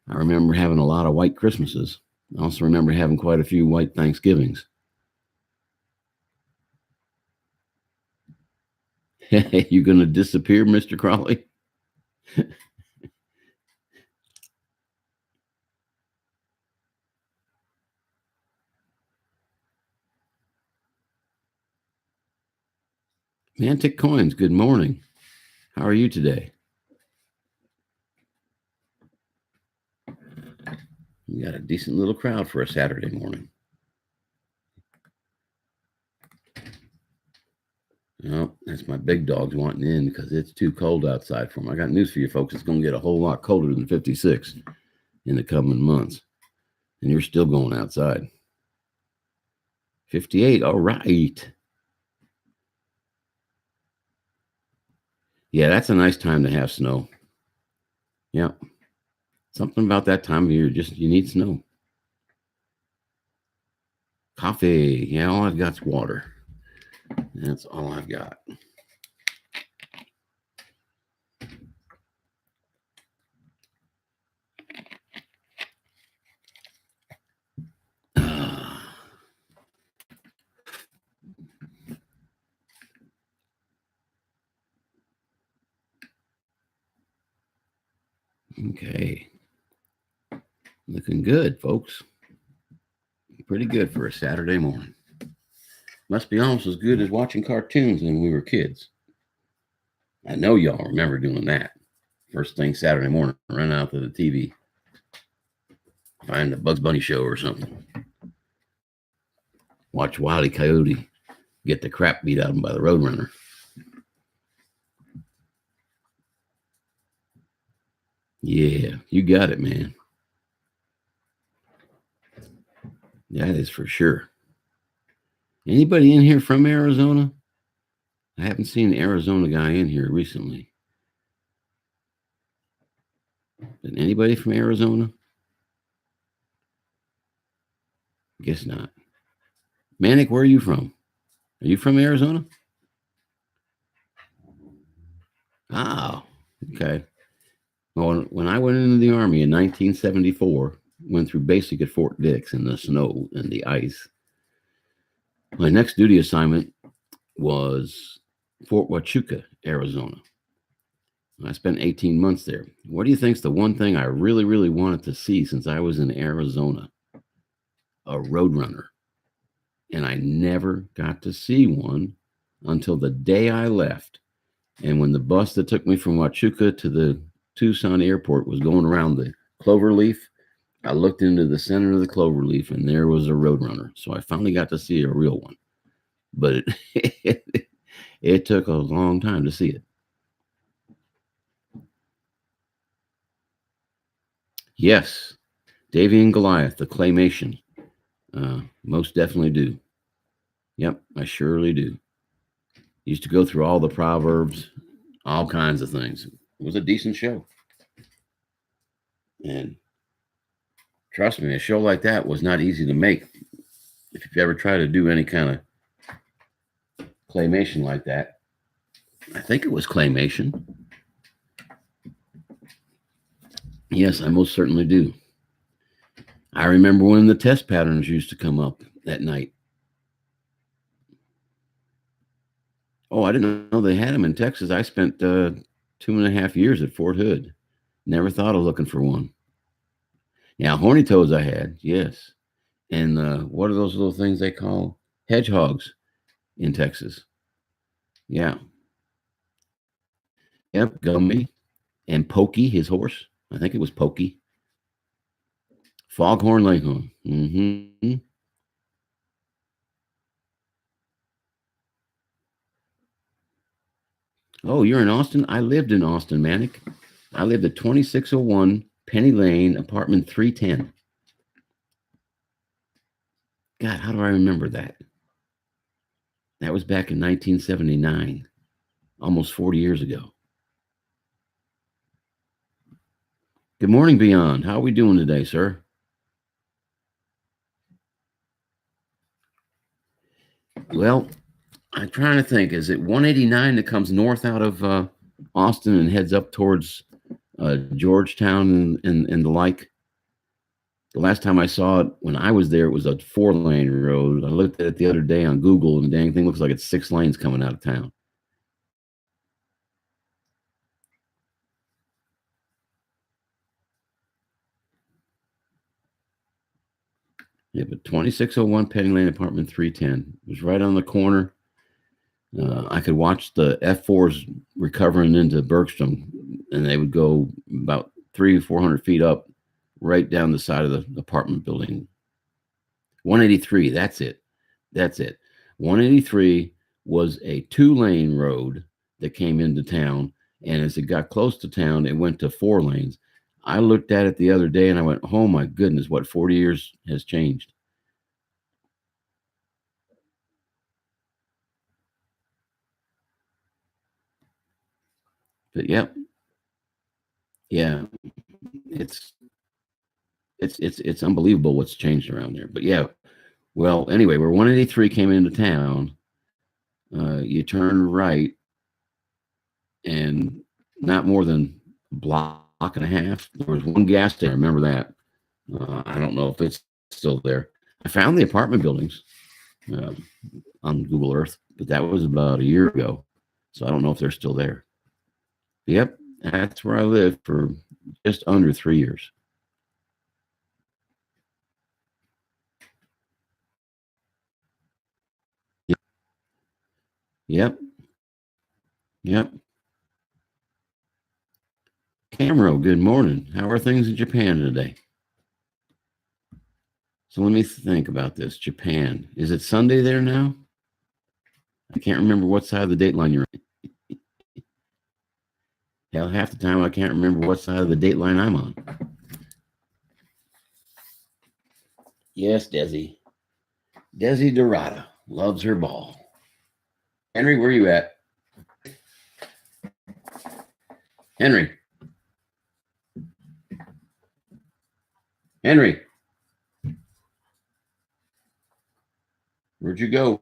I remember having a lot of white Christmases. I also remember having quite a few white Thanksgivings. You going to disappear, Mr. Crawley? Mantic Coins, good morning. How are you today? You got a decent little crowd for a Saturday morning. Oh, that's my big dogs wanting in because it's too cold outside for them. I got news for you folks. It's going to get a whole lot colder than 56 in the coming months. And you're still going outside. 58, all right. Yeah, that's a nice time to have snow. Yeah. Something about that time of year, just you need snow. Coffee. Yeah, all I've got's water. That's all I've got. Okay. Looking good, folks. Pretty good for a Saturday morning. Must be almost as good as watching cartoons when we were kids. I know y'all remember doing that. First thing Saturday morning, run out to the TV, find the Bugs Bunny show or something. Watch Wile E. Coyote get the crap beat out of him by the Roadrunner. Yeah, you got it, man. That is for sure. Anybody in here from Arizona? I haven't seen an Arizona guy in here recently. But anybody from Arizona? Guess not. Manic, where are you from? Are you from Arizona? Oh, okay. Well, when I went into the Army in 1974, went through basic at Fort Dix in the snow and the ice. My next duty assignment was Fort Huachuca, Arizona. I spent 18 months there. What do you think's the one thing I really, really wanted to see since I was in Arizona? A Roadrunner. And I never got to see one until the day I left. And when the bus that took me from Huachuca to the Tucson airport was going around the cloverleaf, I looked into the center of the cloverleaf and there was a Roadrunner. So I finally got to see a real one. But it took a long time to see it. Yes, Davy and Goliath, the claymation. Most definitely do. Yep, I surely do. Used to go through all the proverbs, all kinds of things. It was a decent show. And trust me, a show like that was not easy to make. If you've ever tried to do any kind of claymation like that, I think it was claymation. Yes, I most certainly do. I remember when the test patterns used to come up at night. Oh, I didn't know they had them in Texas. I spent 2.5 years at Fort Hood. Never thought of looking for one. Yeah, horny toads I had, yes. And what are those little things they call hedgehogs in Texas? Yeah. Yep, Gumby. And Pokey, his horse. I think it was Pokey. Foghorn Leghorn. Mm-hmm. Oh, you're in Austin? I lived in Austin, Manic. I lived at 2601 Penny Lane, apartment 310. God, how do I remember that? That was back in 1979, almost 40 years ago. Good morning, Beyond. How are we doing today, sir? Well, I'm trying to think. Is it 189 that comes north out of Austin and heads up towards Georgetown and the like? The last time I saw it when I was there, it was a 4-lane road. I looked at it the other day on Google, and the dang thing looks like it's 6 lanes coming out of town. Yeah, but 2601 Penny Lane, apartment 310. It was right on the corner. I could watch the F4s recovering into Bergstrom, and they would go about 300-400 feet up, right down the side of the apartment building. 183. That's it. That's it. 183 was a 2-lane road that came into town, and as it got close to town, it went to 4 lanes. I looked at it the other day, and I went, "Oh my goodness, what 40 years has changed?" But yep, yeah, it's it's unbelievable what's changed around there. But yeah, well, anyway, where 183 came into town, you turn right, and not more than a block and a half, there was one gas station. I remember that. I don't know if it's still there. I found the apartment buildings uh, on Google Earth, but that was about a year ago, so I don't know if they're still there. Yep, that's where I lived for just under 3 years. Yep, yep. Camero, good morning. How are things in Japan today? So let me think about this. Japan. Is it Sunday there now? I can't remember what side of the date line you're on. Hell, half the time I can't remember what side of the date line I'm on. Yes, Desi. Desi Dorada loves her ball. Henry, where you at? Henry. Henry. Where'd you go?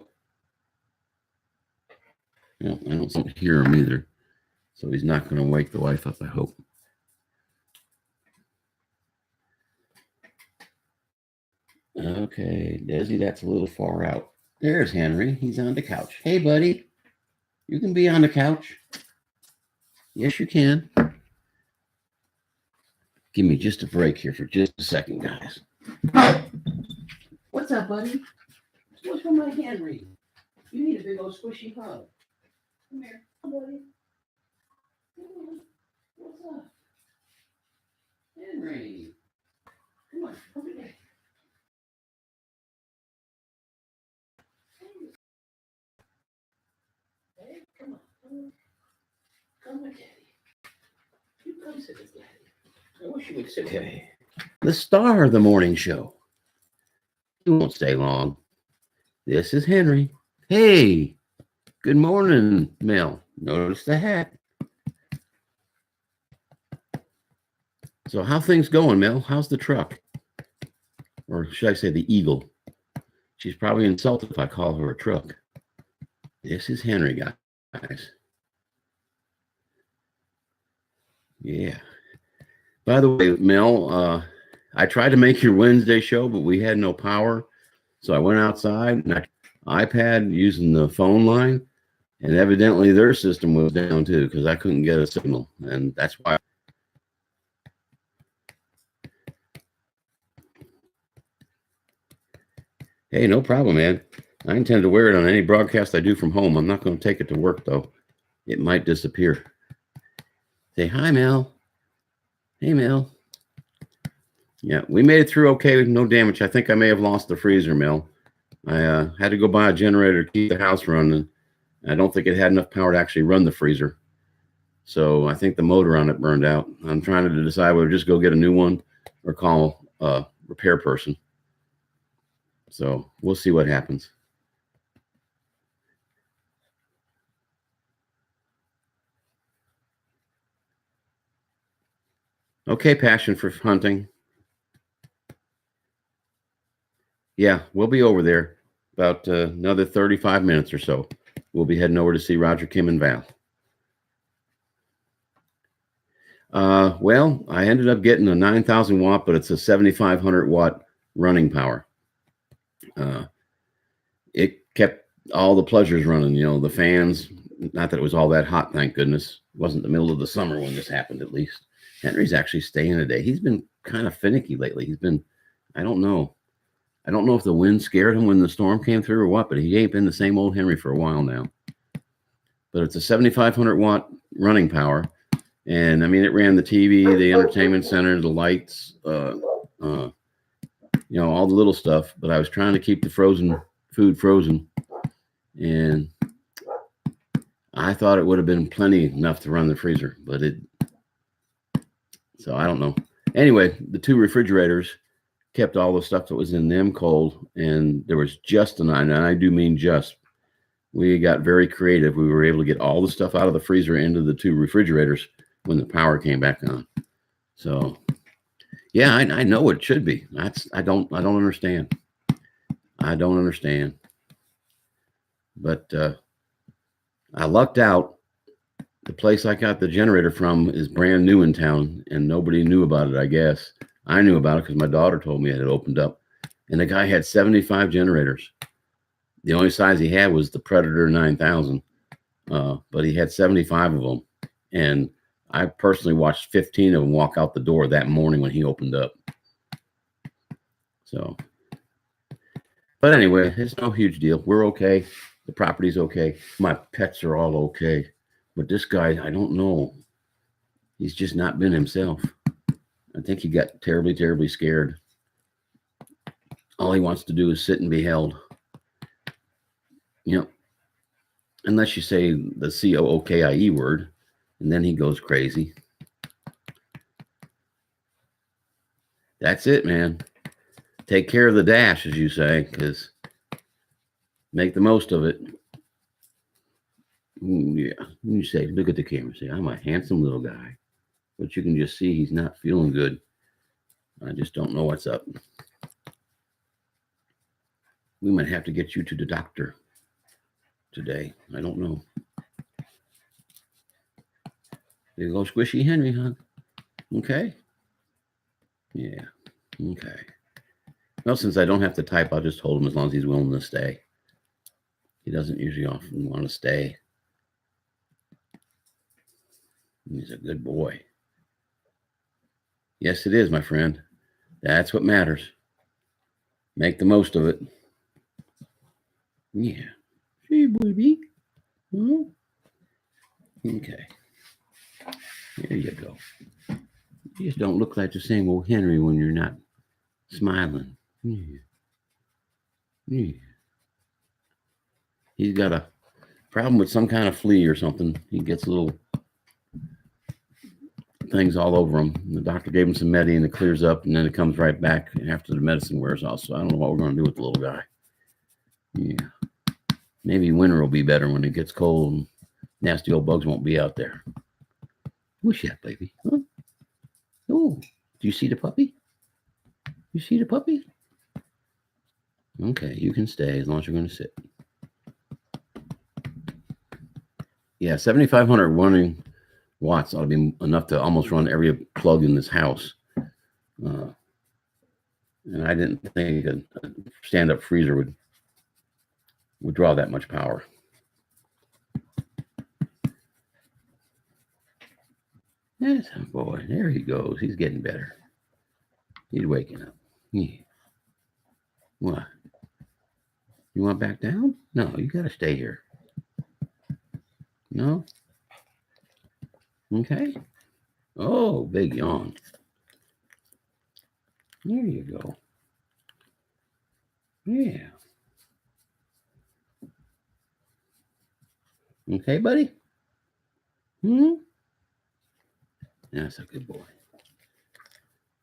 No, I don't hear him either. So he's not going to wake the wife up, I hope. Okay, Desi, that's a little far out. There's Henry. He's on the couch. Hey, buddy. You can be on the couch. Yes, you can. Give me just a break here for just a second, guys. What's up, buddy? What's with my Henry? You need a big old squishy hug. Come here, buddy. What's up? Henry. Come on, come here. Hey, come on. Come with Daddy. You come sit with Daddy. I wish you would sit here. The star of the morning show. He won't stay long. This is Henry. Hey, good morning, Mel. Notice the hat. So how things going, Mel? How's the truck? Or should I say the Eagle? She's probably insulted if I call her a truck. This is Henry, guys. Yeah. By the way, Mel, I tried to make your Wednesday show, but we had no power. So I went outside and iPad using the phone line, and evidently their system was down too because I couldn't get a signal. And that's why. Hey, no problem, man. I intend to wear it on any broadcast I do from home. I'm not going to take it to work, though. It might disappear. Say hi, Mel. Hey, Mel. Yeah, we made it through okay with no damage. I think I may have lost the freezer, Mel. I had to go buy a generator to keep the house running. I don't think it had enough power to actually run the freezer. So I think the motor on it burned out. I'm trying to decide whether to just go get a new one or call a repair person. So we'll see what happens. Okay, passion for hunting. Yeah, we'll be over there. about another 35 minutes or so. We'll be heading over to see Roger, Kim, and Val. Well, I ended up getting a 9,000 watt, but it's a 7,500 watt running power. It kept all the pleasures running, the fans. Not that it was all that hot, thank goodness. It wasn't the middle of the summer when this happened, at least. Henry's actually staying today. He's been kind of finicky lately. I don't know. I don't know if the wind scared him when the storm came through or what, but he ain't been the same old Henry for a while now. But it's a 7,500 watt running power. And I mean, it ran the TV, the entertainment center, the lights, all the little stuff. But I was trying to keep the food frozen. And I thought it would have been plenty enough to run the freezer, so I don't know. Anyway, the two refrigerators kept all the stuff that was in them cold, and there was just and I do mean just. We got very creative. We were able to get all the stuff out of the freezer into the two refrigerators when the power came back on. So, yeah, I know what it should be. I don't understand. I don't understand. But I lucked out. The place I got the generator from is brand new in town, and nobody knew about it, I guess. I knew about it because my daughter told me it had opened up. And the guy had 75 generators. The only size he had was the Predator 9000, but he had 75 of them. And I personally watched 15 of them walk out the door that morning when he opened up. So, but anyway, it's no huge deal. We're okay. The property's okay. My pets are all okay. But this guy, I don't know. He's just not been himself. I think he got terribly, terribly scared. All he wants to do is sit and be held. Unless you say the COOKIE word, and then he goes crazy. That's it, man. Take care of the dash, as you say, because make the most of it. Yeah, you say, look at the camera. Say, I'm a handsome little guy. But you can just see he's not feeling good. I just don't know what's up. We might have to get you to the doctor today. I don't know. There you go, Squishy Henry, huh? Okay. Yeah. Okay. Well, since I don't have to type, I'll just hold him as long as he's willing to stay. He doesn't usually often want to stay. He's a good boy. Yes, it is, my friend. That's what matters. Make the most of it. Yeah. Hey, baby. Huh? Okay. There you go. You just don't look like the same old Henry when you're not smiling. Yeah. Yeah. He's got a problem with some kind of flea or something. He gets little things all over him. The doctor gave him some Medi and it clears up, and then it comes right back after the medicine wears off. So I don't know what we're going to do with the little guy. Yeah. Maybe winter will be better when it gets cold and nasty old bugs won't be out there. What's that, baby? Huh? Oh, do you see the puppy? You see the puppy? Okay, you can stay as long as you're going to sit. Yeah, 7,500 running watts ought to be enough to almost run every plug in this house. And I didn't think a stand-up freezer would draw that much power. Yes, boy, there he goes. He's getting better. He's waking up. Yeah. What? You want back down? No, you got to stay here. No? Okay. Oh, big yawn. There you go. Yeah. Okay, buddy? That's a good boy.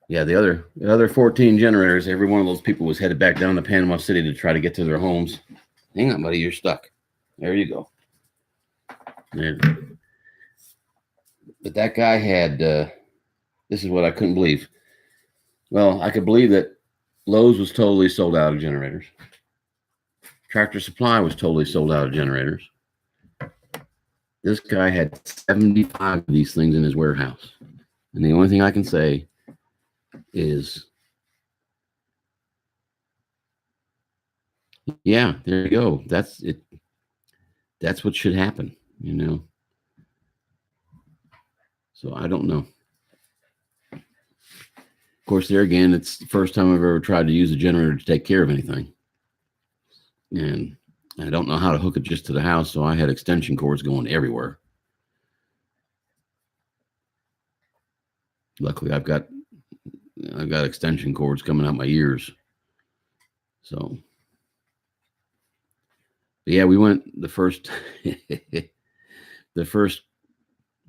Yeah, the other 14 generators, every one of those people was headed back down to Panama City to try to get to their homes. Hang on, buddy, you're stuck. There you go. There. But that guy had, this is what I couldn't believe. Well, I could believe that Lowe's was totally sold out of generators. Tractor Supply was totally sold out of generators. This guy had 75 of these things in his warehouse. And the only thing I can say is, yeah, there you go. That's it. That's what should happen, you know. So I don't know. Of course, there again, it's the first time I've ever tried to use a generator to take care of anything. And I don't know how to hook it just to the house, so I had extension cords going everywhere. Luckily, I've got extension cords coming out my ears. So, yeah, we went the first,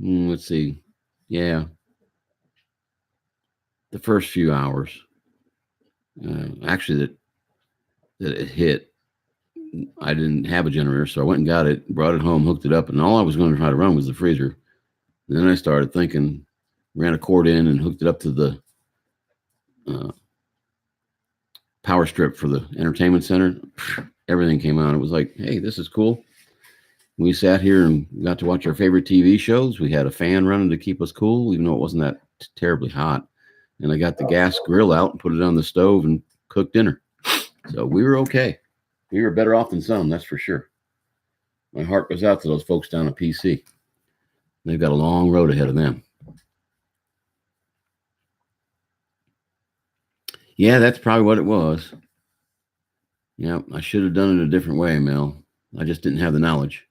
let's see, yeah, the first few hours. Actually, that it hit, I didn't have a generator, so I went and got it, brought it home, hooked it up, and all I was going to try to run was the freezer. And then I started thinking, ran a cord in and hooked it up to the power strip for the entertainment center. Everything came on. It was like, hey, this is cool. We sat here and got to watch our favorite TV shows. We had a fan running to keep us cool, even though it wasn't that terribly hot. And I got the gas grill out and put it on the stove and cooked dinner. So we were okay. We were better off than some, that's for sure. My heart goes out to those folks down at PC. They've got a long road ahead of them. Yeah, that's probably what it was. Yeah, I should have done it a different way, Mel. I just didn't have the knowledge.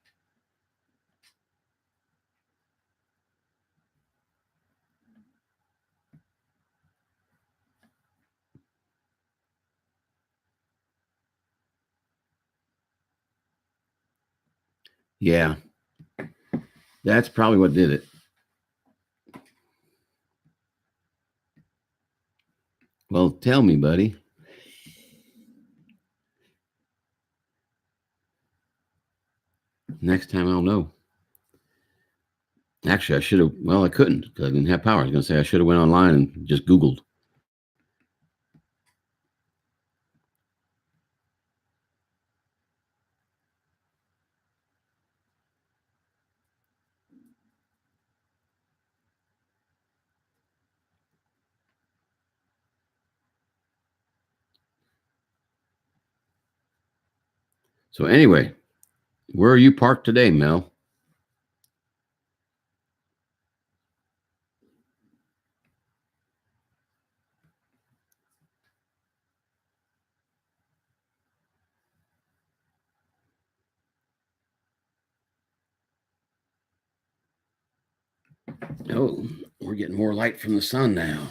Yeah, that's probably what did it. Well, tell me, buddy. Next time I'll know. Actually, I should have. Well, I couldn't because I didn't have power. I was going to say I should have went online and just Googled. So anyway, where are you parked today, Mel? Oh, we're getting more light from the sun now.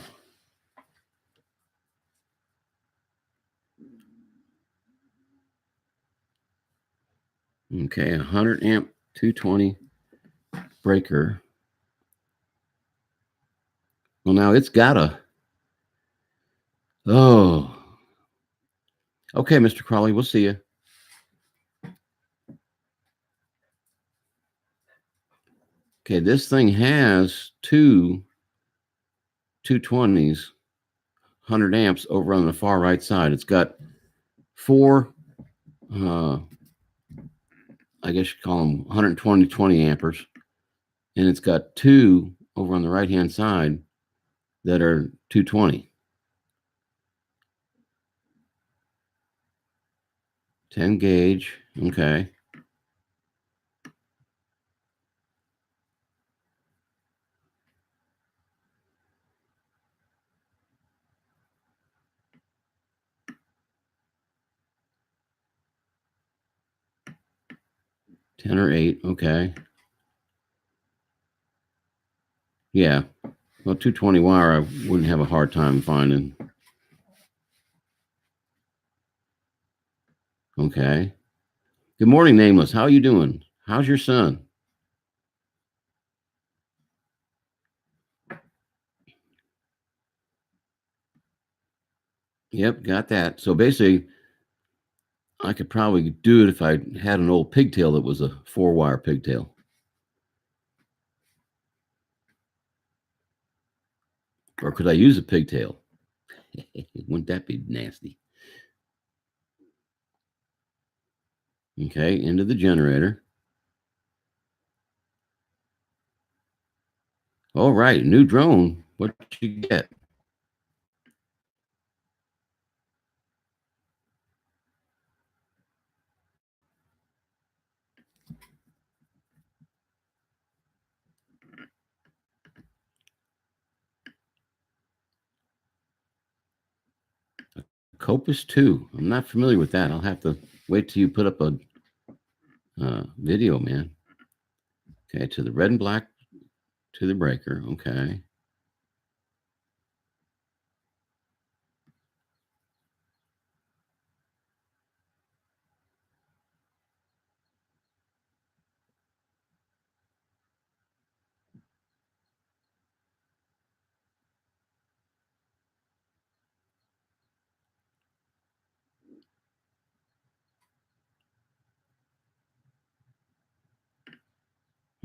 Okay, 100 amp 220 breaker. Well, now it's got a. Oh. Okay, Mr. Crawley, we'll see you. Okay, this thing has two 220s, 100 amps over on the far right side. It's got four, I guess you call them 120, 20 amperes. And it's got two over on the right hand side that are 220. 10 gauge. Okay. Ten or eight. Okay. Yeah. Well, 220 wire, I wouldn't have a hard time finding. Okay. Good morning, Nameless. How are you doing? How's your son? Yep, got that. So basically, I could probably do it if I had an old pigtail that was a 4-wire pigtail. Or could I use a pigtail? Wouldn't that be nasty? Okay, into the generator. All right, new drone. What you get? Copus 2. I'm not familiar with that. I'll have to wait till you put up a video, man. Okay, to the red and black, to the breaker. Okay.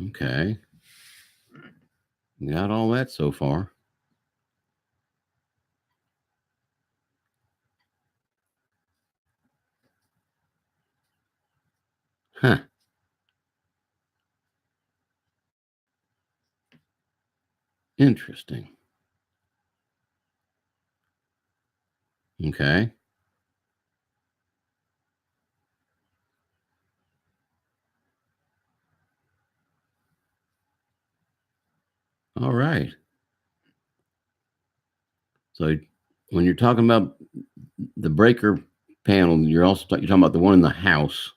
Okay. Got all that so far. Huh. Interesting. Okay. All right. So when you're talking about the breaker panel, you're talking about the one in the house.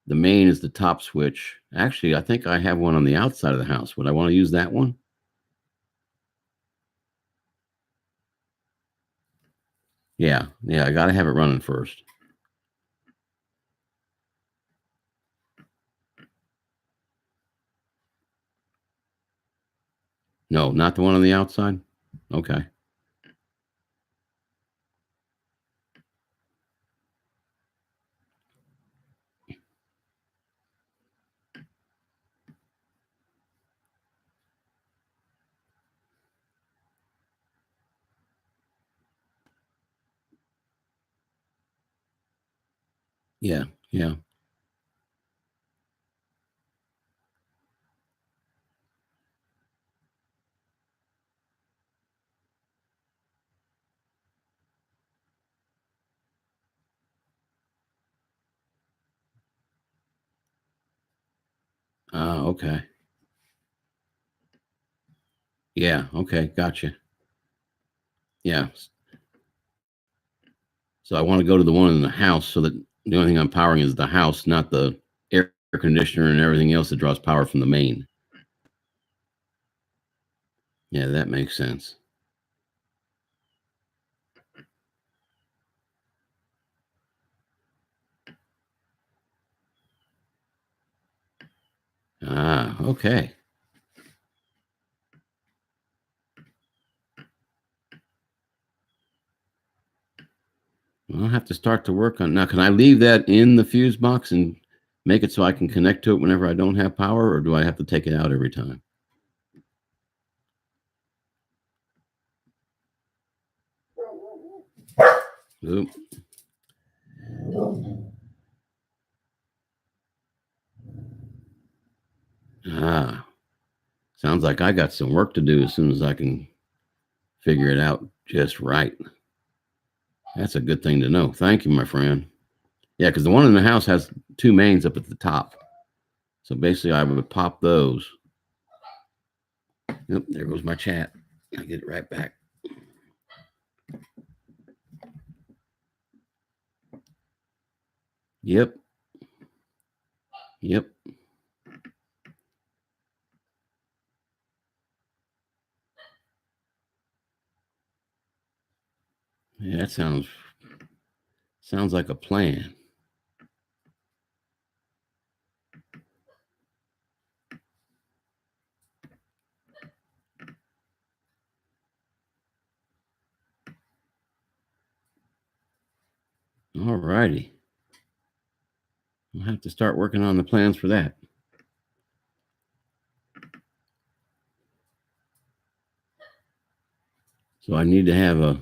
The main is the top switch. Actually, I think I have one on the outside of the house. Would I want to use that one? Yeah. Yeah. I got to have it running first. No, not the one on the outside. Okay. Yeah. Yeah. Okay. Yeah. Okay. Gotcha. Yeah. So I want to go to the one in the house so that the only thing I'm powering is the house, not the air conditioner and everything else that draws power from the main. Yeah, that makes sense. Okay. I'll have to start to work on now. Can I leave that in the fuse box and make it so I can connect to it whenever I don't have power, or do I have to take it out every time? Oop. Ah, sounds like I got some work to do as soon as I can figure it out just right. That's a good thing to know. Thank you, my friend. Yeah, because the one in the house has two mains up at the top. So basically, I would pop those. Yep, there goes my chat. I'll get it right back. Yep. Yep. Yeah, that sounds like a plan. All righty. I'll have to start working on the plans for that. So I need to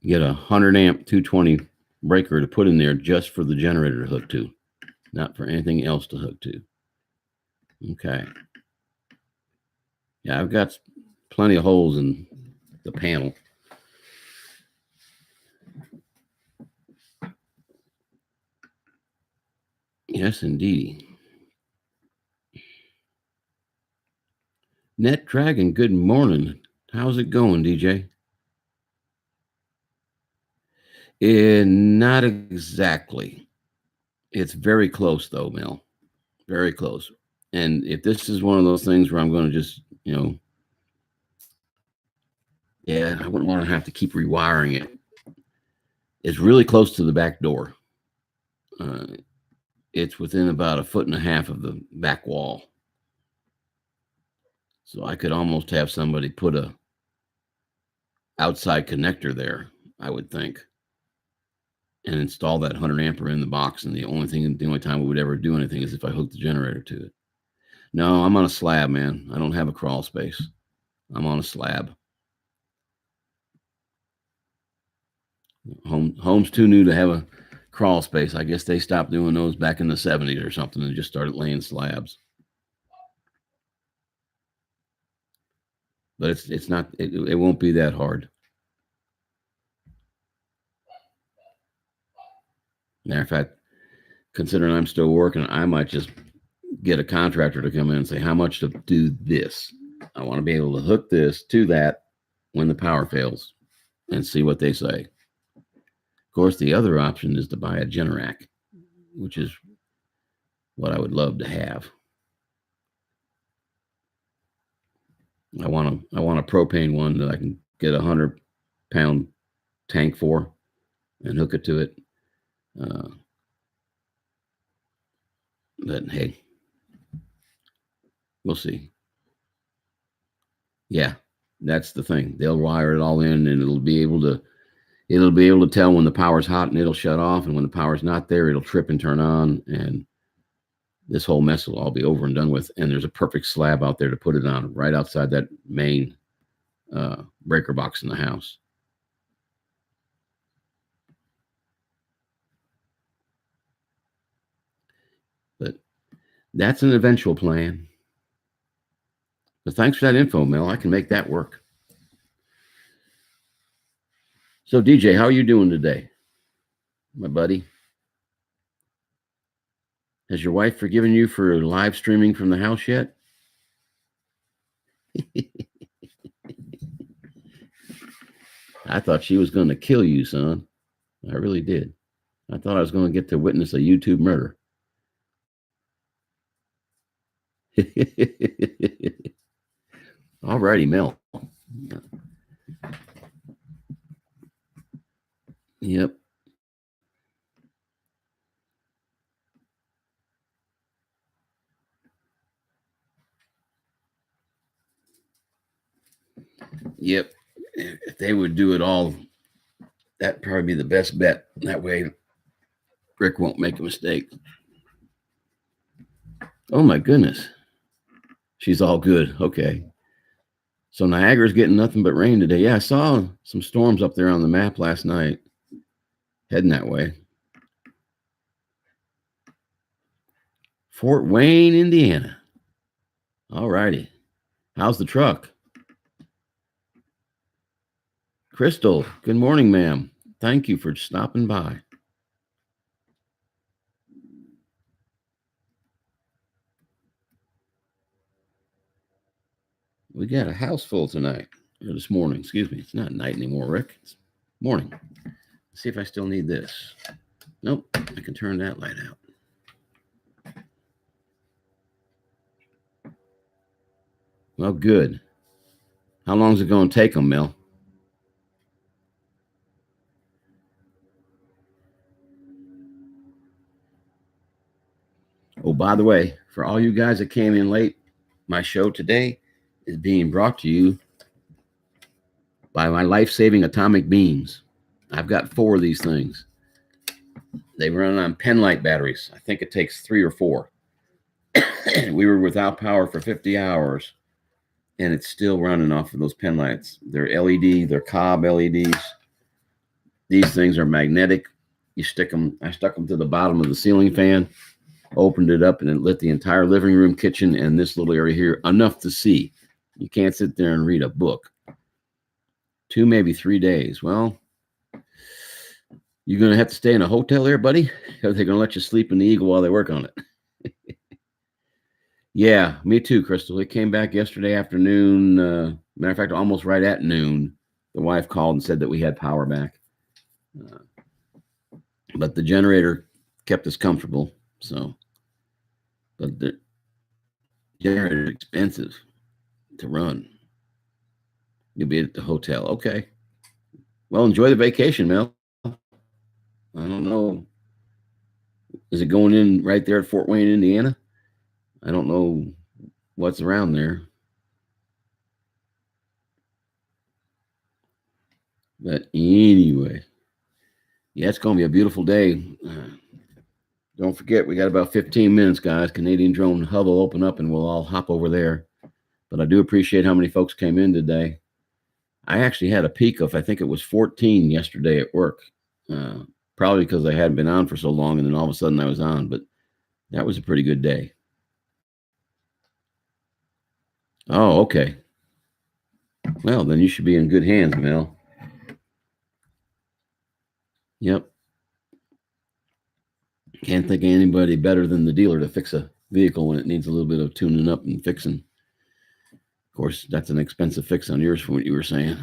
get a 100 amp 220 breaker to put in there just for the generator to hook to. not for anything else to hook to. Okay. Yeah, I've got plenty of holes in the panel. Yes, indeed. Net Dragon, good morning. How's it going, DJ? Not exactly. It's very close, though, Mel. Very close. And if this is one of those things where I'm going to just, yeah, I wouldn't want to have to keep rewiring it. It's really close to the back door. It's within about 1.5 feet of the back wall. So I could almost have somebody put a outside connector there, I would think, and install that 100 ampere in the box. And the only time we would ever do anything is if I hook the generator to it. No, I'm on a slab, man. I don't have a crawl space. I'm on a slab. Home's too new to have a crawl space. I guess they stopped doing those back in the 70s or something and just started laying slabs. But it's not, it won't be that hard. Matter of fact, considering I'm still working, I might just get a contractor to come in and say, how much to do this? I want to be able to hook this to that when the power fails and see what they say. Of course, the other option is to buy a Generac, which is what I would love to have. I want a propane one that I can get a 100-pound tank for and hook it to it. But hey, we'll see. Yeah, that's the thing. They'll wire it all in, and it'll be able to tell when the power's hot, and it'll shut off, and when the power's not there, it'll trip and turn on, and this whole mess will all be over and done with. And there's a perfect slab out there to put it on, right outside that main breaker box in the house. But that's an eventual plan. But thanks for that info, Mel. I can make that work. So, DJ, how are you doing today, my buddy? Has your wife forgiven you for live streaming from the house yet? I thought she was going to kill you, son. I really did. I thought I was going to get to witness a YouTube murder. All righty, Mel. Yep. Yep. If they would do it all, that'd probably be the best bet. That way, Rick won't make a mistake. Oh, my goodness. She's all good. Okay. So Niagara's getting nothing but rain today. Yeah, I saw some storms up there on the map last night, heading that way. Fort Wayne, Indiana. All righty. How's the truck? Crystal, good morning, ma'am. Thank you for stopping by. We got a house full tonight, or this morning. Excuse me. It's not night anymore, Rick. It's morning. Let's see if I still need this. Nope. I can turn that light out. Well, good. How long is it going to take them, Mel? Oh, by the way, for all you guys that came in late, my show today is being brought to you by my life-saving atomic beams. I've got 4 of these things. They run on penlight batteries. I think it takes 3 or 4. We were without power for 50 hours, and it's still running off of those penlights. They're LED, they're Cobb LEDs. These things are magnetic. You stick them, I stuck them to the bottom of the ceiling fan, Opened it up and it lit the entire living room, kitchen, and this little area here, enough to see. You can't sit there and read a book. 2, maybe 3 days. Well, you're going to have to stay in a hotel there, buddy? Or they're going to let you sleep in the Eagle while they work on it? Yeah, me too, Crystal. It came back yesterday afternoon. Matter of fact, almost right at noon. The wife called and said that we had power back. But the generator kept us comfortable. So, but the generator is expensive to run. You'll be at the hotel. Okay. Well, enjoy the vacation, Mel. I don't know. Is it going in right there at Fort Wayne, Indiana? I don't know what's around there. But anyway, yeah, it's going to be a beautiful day. Don't forget, we got about 15 minutes, guys. Canadian Drone Hub will open up and we'll all hop over there. But I do appreciate how many folks came in today. I actually had a peak of, I think it was 14 yesterday at work. Probably because I hadn't been on for so long and then all of a sudden I was on. But that was a pretty good day. Oh, okay. Well, then you should be in good hands, Mel. Yep. Can't think of anybody better than the dealer to fix a vehicle when it needs a little bit of tuning up and fixing. Of course, that's an expensive fix on yours from what you were saying.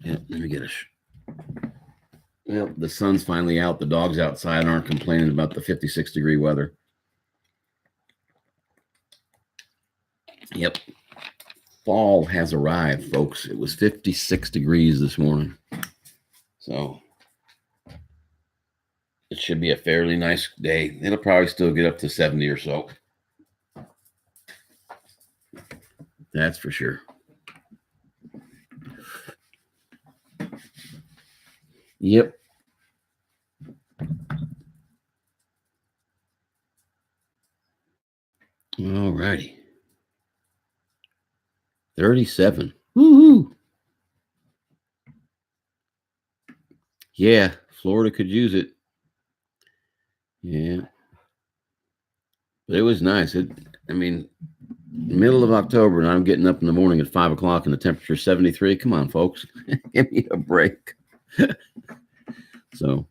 Yeah, let me get a. Well, the sun's finally out. The dogs outside aren't complaining about the 56-degree weather. Yep. Fall has arrived, folks. It was 56 degrees this morning. So it should be a fairly nice day. It'll probably still get up to 70 or so. That's for sure. Yep. All righty. 37. Woo-hoo. Yeah, Florida could use it. Yeah. But it was nice. Middle of October, and I'm getting up in the morning at 5 o'clock and the temperature's 73. Come on, folks. Give me a break. So,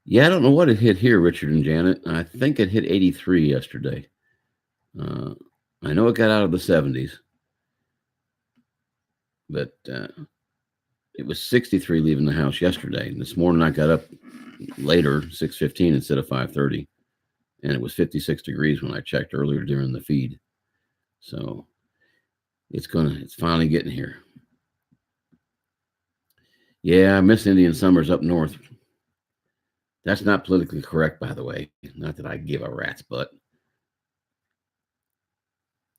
yeah, I don't know what it hit here, Richard and Janet. I think it hit 83 yesterday. I know it got out of the 70s, but it was 63 leaving the house yesterday. And this morning I got up later, 6:15 instead of 5:30, and it was 56 degrees when I checked earlier during the feed. So it's finally getting here. Yeah, I miss Indian summers up north. That's not politically correct, by the way. Not that I give a rat's butt.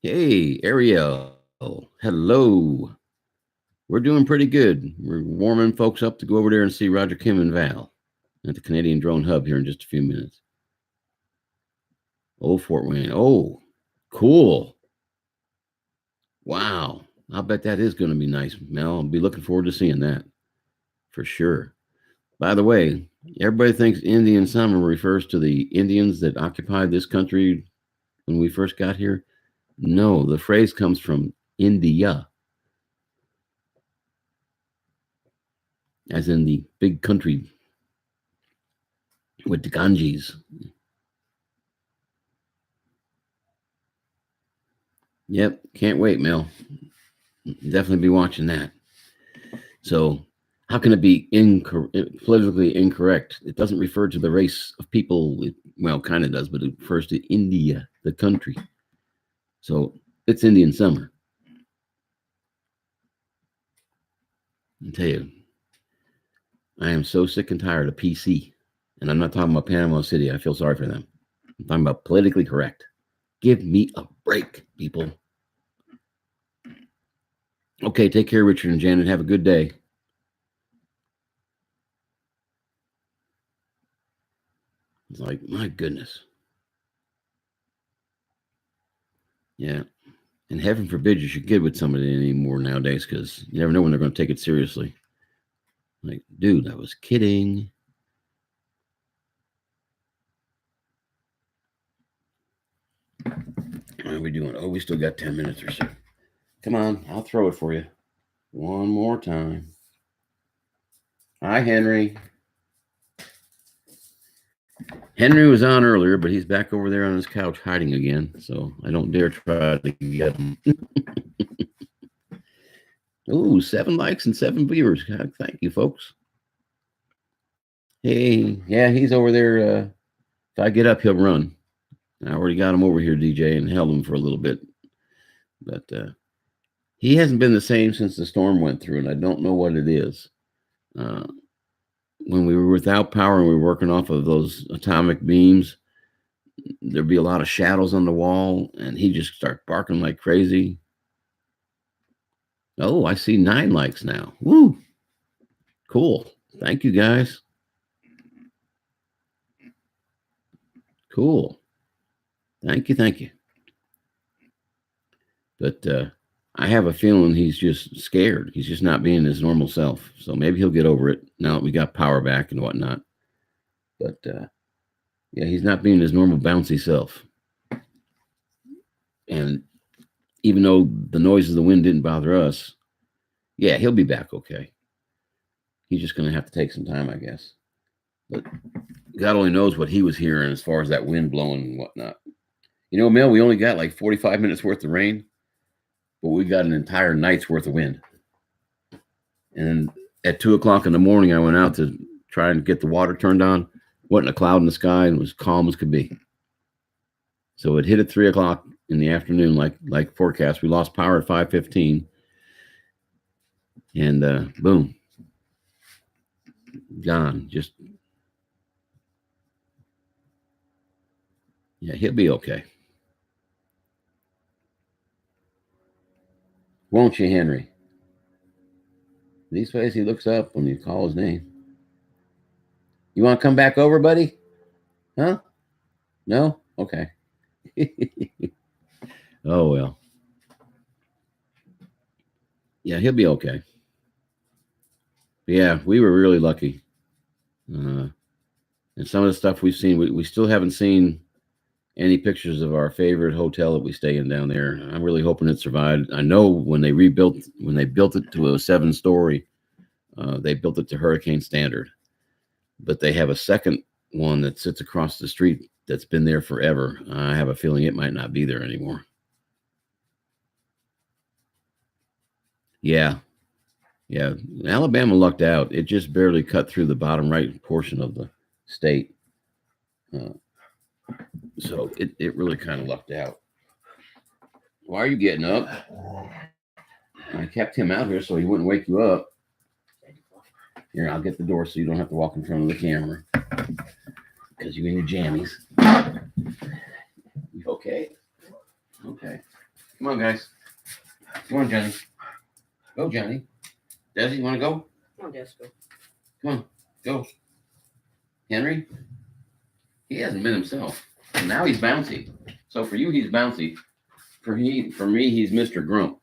Hey, Ariel. Hello. We're doing pretty good. We're warming folks up to go over there and see Roger, Kim, and Val at the Canadian Drone Hub here in just a few minutes. Oh, Fort Wayne. Oh, cool. Wow. I'll bet that is going to be nice, Mel. I'll be looking forward to seeing that for sure. By the way, everybody thinks Indian summer refers to the Indians that occupied this country when we first got here. No, the phrase comes from India, as in the big country with the Ganges. Yep, can't wait, Mel. Definitely be watching that. So, how can it be politically incorrect? It doesn't refer to the race of people. Well, kind of does, but it refers to India, the country. So, it's Indian summer. I tell you, I am so sick and tired of PC. And I'm not talking about Panama City. I feel sorry for them. I'm talking about politically correct. Give me a break, people. Okay, take care, Richard and Janet. Have a good day. It's like, my goodness. Yeah. And heaven forbid you should get with somebody anymore nowadays, because you never know when they're going to take it seriously. Like, dude, I was kidding. What are we doing? Oh, we still got 10 minutes or so. Come on, I'll throw it for you. One more time. Hi, Henry. Henry was on earlier, but he's back over there on his couch hiding again, so I don't dare try to get him. Ooh, 7 likes and 7 viewers. Thank you, folks. Hey, yeah, he's over there. If I get up, he'll run. I already got him over here, DJ, and held him for a little bit. But he hasn't been the same since the storm went through, and I don't know what it is. When we were without power and we were working off of those atomic beams, there'd be a lot of shadows on the wall, and he'd just start barking like crazy. Oh, I see 9 likes now. Woo! Cool. Thank you, guys. Cool. Thank you. But I have a feeling he's just scared. He's just not being his normal self. So maybe he'll get over it now that we got power back and whatnot. But yeah, he's not being his normal bouncy self. And even though the noise of the wind didn't bother us, yeah, he'll be back okay. He's just going to have to take some time, I guess. But God only knows what he was hearing as far as that wind blowing and whatnot. You know, Mel, we only got like 45 minutes worth of rain, but we got an entire night's worth of wind. And at 2 o'clock in the morning, I went out to try and get the water turned on. Wasn't a cloud in the sky and was calm as could be. So it hit at 3 o'clock in the afternoon, like forecast. We lost power at 5:15, and boom, gone. Just yeah, he'll be okay. Won't you, Henry? These ways he looks up when you call his name. You want to come back over, buddy? Huh? No? Okay. Oh, well. Yeah, he'll be okay. But yeah, we were really lucky. And some of the stuff we've seen, we still haven't seen any pictures of our favorite hotel that we stay in down there. I'm really hoping it survived. I know when they built it to a 7-story, they built it to hurricane standard. But they have a second one that sits across the street that's been there forever. I have a feeling it might not be there anymore. Yeah. Alabama lucked out. It just barely cut through the bottom right portion of the state. So it really kind of lucked out. Why are you getting up? I kept him out here so he wouldn't wake you up. Here, I'll get the door so you don't have to walk in front of the camera. Because you're in your jammies. You okay? Okay. Come on, guys. Come on, Johnny. Go, Johnny. Desi, you want to go? Come on, Des, go. Come on, go. Henry? He hasn't been himself. And now he's bouncy. So for you, he's bouncy. For me, he's Mr. Grump.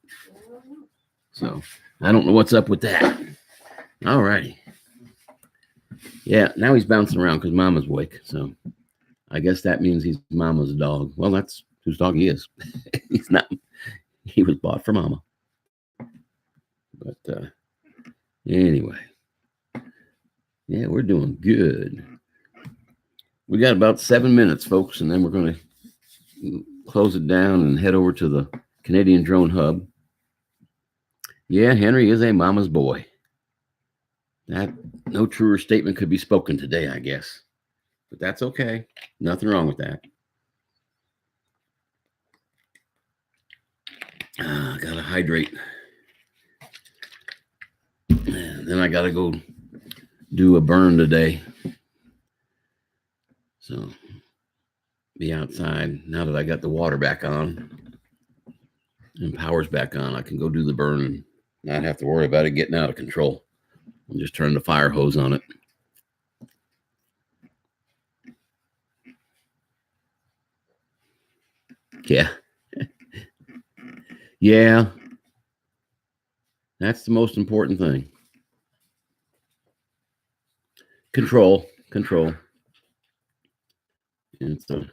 So I don't know what's up with that. All righty. Yeah, now he's bouncing around because Mama's awake. So I guess that means he's Mama's dog. Well, that's whose dog he is. He's not. He was bought for Mama. But anyway, yeah, we're doing good. We got about 7 minutes, folks, and then we're going to close it down and head over to the Canadian Drone Hub. Yeah, Henry is a mama's boy. That no truer statement could be spoken today, I guess. But that's okay. Nothing wrong with that. Gotta hydrate. And then I gotta go do a burn today. So be outside. Now that I got the water back on and power's back on, I can go do the burn and not have to worry about it getting out of control. I'll just turn the fire hose on it. Yeah. Yeah, that's the most important thing. Control, control. And so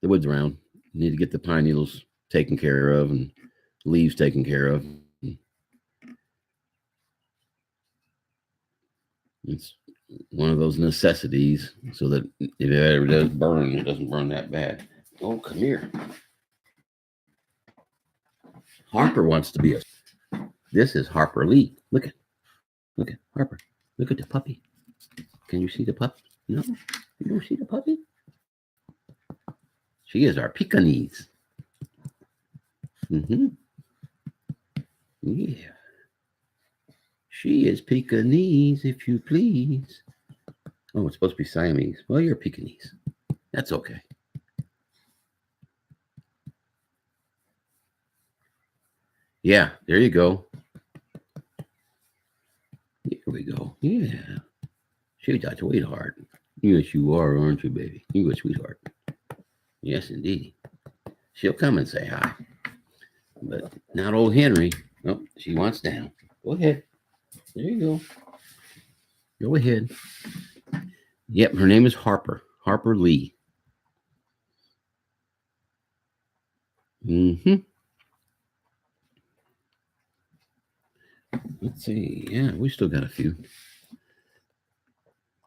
the woods around. You need to get the pine needles taken care of and leaves taken care of. It's one of those necessities so that if it ever does burn, it doesn't burn that bad. Oh, come here. Harper wants to be a. This is Harper Lee. Look at Harper. Look at the puppy. Can you see the puppy? No, you don't see the puppy. She is our Pekingese. Mm-hmm. Yeah. She is Pekingese, if you please. Oh, it's supposed to be Siamese. Well, you're Pekingese. That's okay. Yeah, there you go. Here we go. Yeah. She's a sweetheart. Yes, you are, aren't you, baby? You a sweetheart. Yes, indeed. She'll come and say hi. But not old Henry. Oh, she wants down. Go ahead. There you go. Go ahead. Yep, her name is Harper. Harper Lee. Mm-hmm. Let's see. Yeah, we still got a few.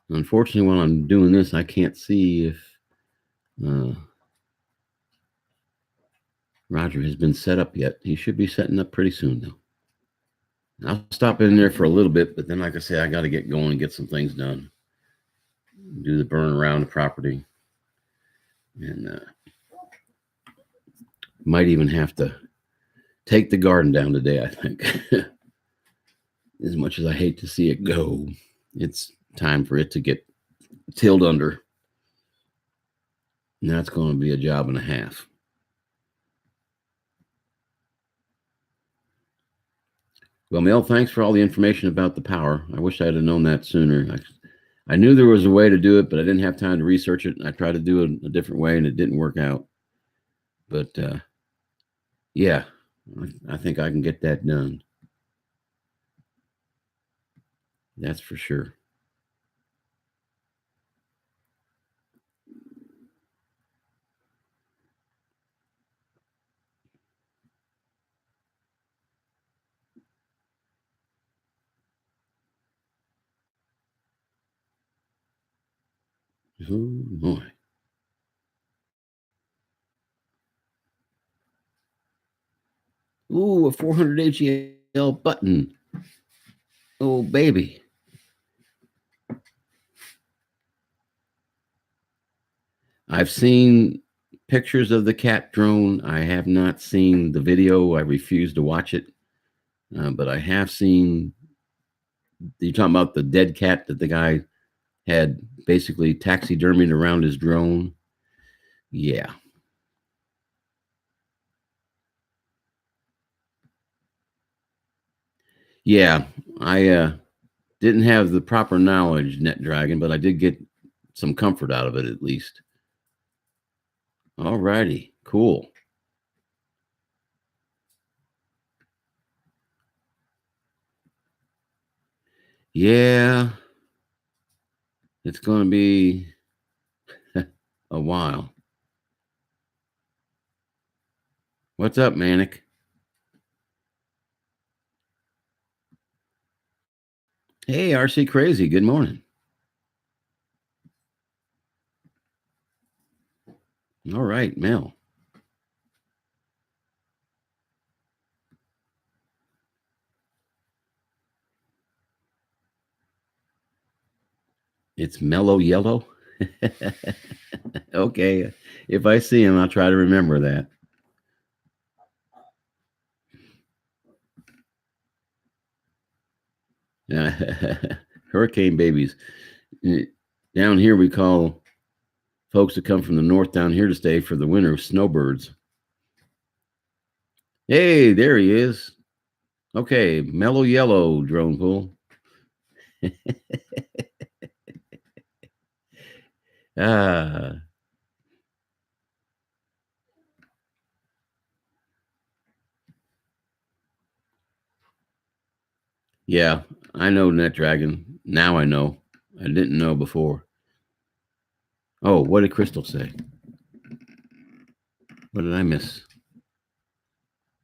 Unfortunately, while I'm doing this, I can't see if Roger has been set up yet. He should be setting up pretty soon, though. I'll stop in there for a little bit, but then, like I say, I got to get going and get some things done. Do the burn around the property. And might even have to take the garden down today, I think. As much as I hate to see it go, it's time for it to get tilled under. And that's going to be a job and a half. Well, Mel, thanks for all the information about the power. I wish I'd have known that sooner. I knew there was a way to do it, but I didn't have time to research it. I tried to do it a different way, and it didn't work out. But yeah, I think I can get that done. That's for sure. Oh, boy. Ooh, a 400 HEL button. Oh, baby. I've seen pictures of the cat drone. I have not seen the video. I refuse to watch it. But I have seen. You're talking about the dead cat that the guy had basically taxidermied around his drone. Yeah. Yeah. I didn't have the proper knowledge, NetDragon, but I did get some comfort out of it at least. All righty. Cool. Yeah. It's going to be a while. What's up, Manic? Hey, RC Crazy. Good morning. All right, Mel. It's mellow yellow. Okay. If I see him, I'll try to remember that. Hurricane babies. Down here, we call folks that come from the north down here to stay for the winter snowbirds. Hey, there he is. Okay, mellow yellow drone pool. Ah, Yeah, I know NetDragon. Now I know. I didn't know before. Oh, what did Crystal say? What did I miss?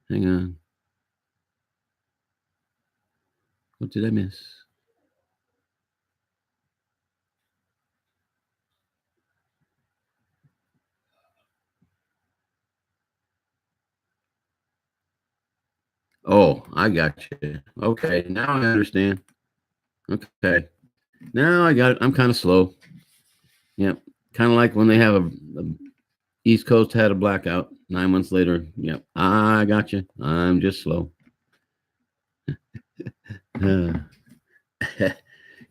Hang on. What did I miss? Oh, I got you. Okay, now I understand. Okay, now I got it. I'm kind of slow. Yep, kind of like when they have a East Coast had a blackout 9 months later. Yep, I got you. I'm just slow. Yeah,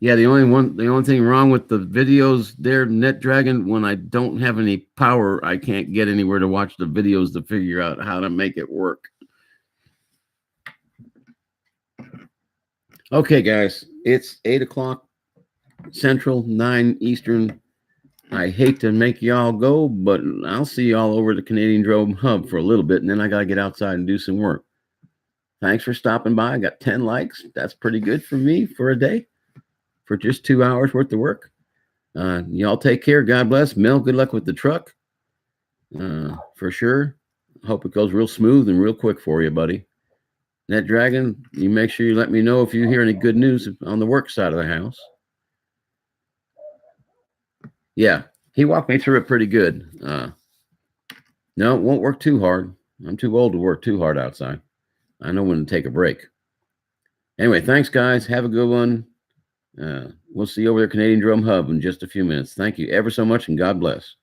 the only thing wrong with the videos there, NetDragon, when I don't have any power, I can't get anywhere to watch the videos to figure out how to make it work. Okay, guys, it's 8 o'clock Central, 9 Eastern. I hate to make y'all go, but I'll see y'all over at the Canadian Drone Hub for a little bit, and then I got to get outside and do some work. Thanks for stopping by. I got 10 likes. That's pretty good for me for a day, for just 2 hours worth of work. Y'all take care. God bless. Mel, good luck with the truck. For sure. Hope it goes real smooth and real quick for you, buddy. NetDragon, you make sure you let me know if you hear any good news on the work side of the house. Yeah, he walked me through it pretty good. No, it won't work too hard. I'm too old to work too hard outside. I know when to take a break. Anyway, thanks, guys. Have a good one. We'll see you over at Canadian Drum Hub in just a few minutes. Thank you ever so much, and God bless.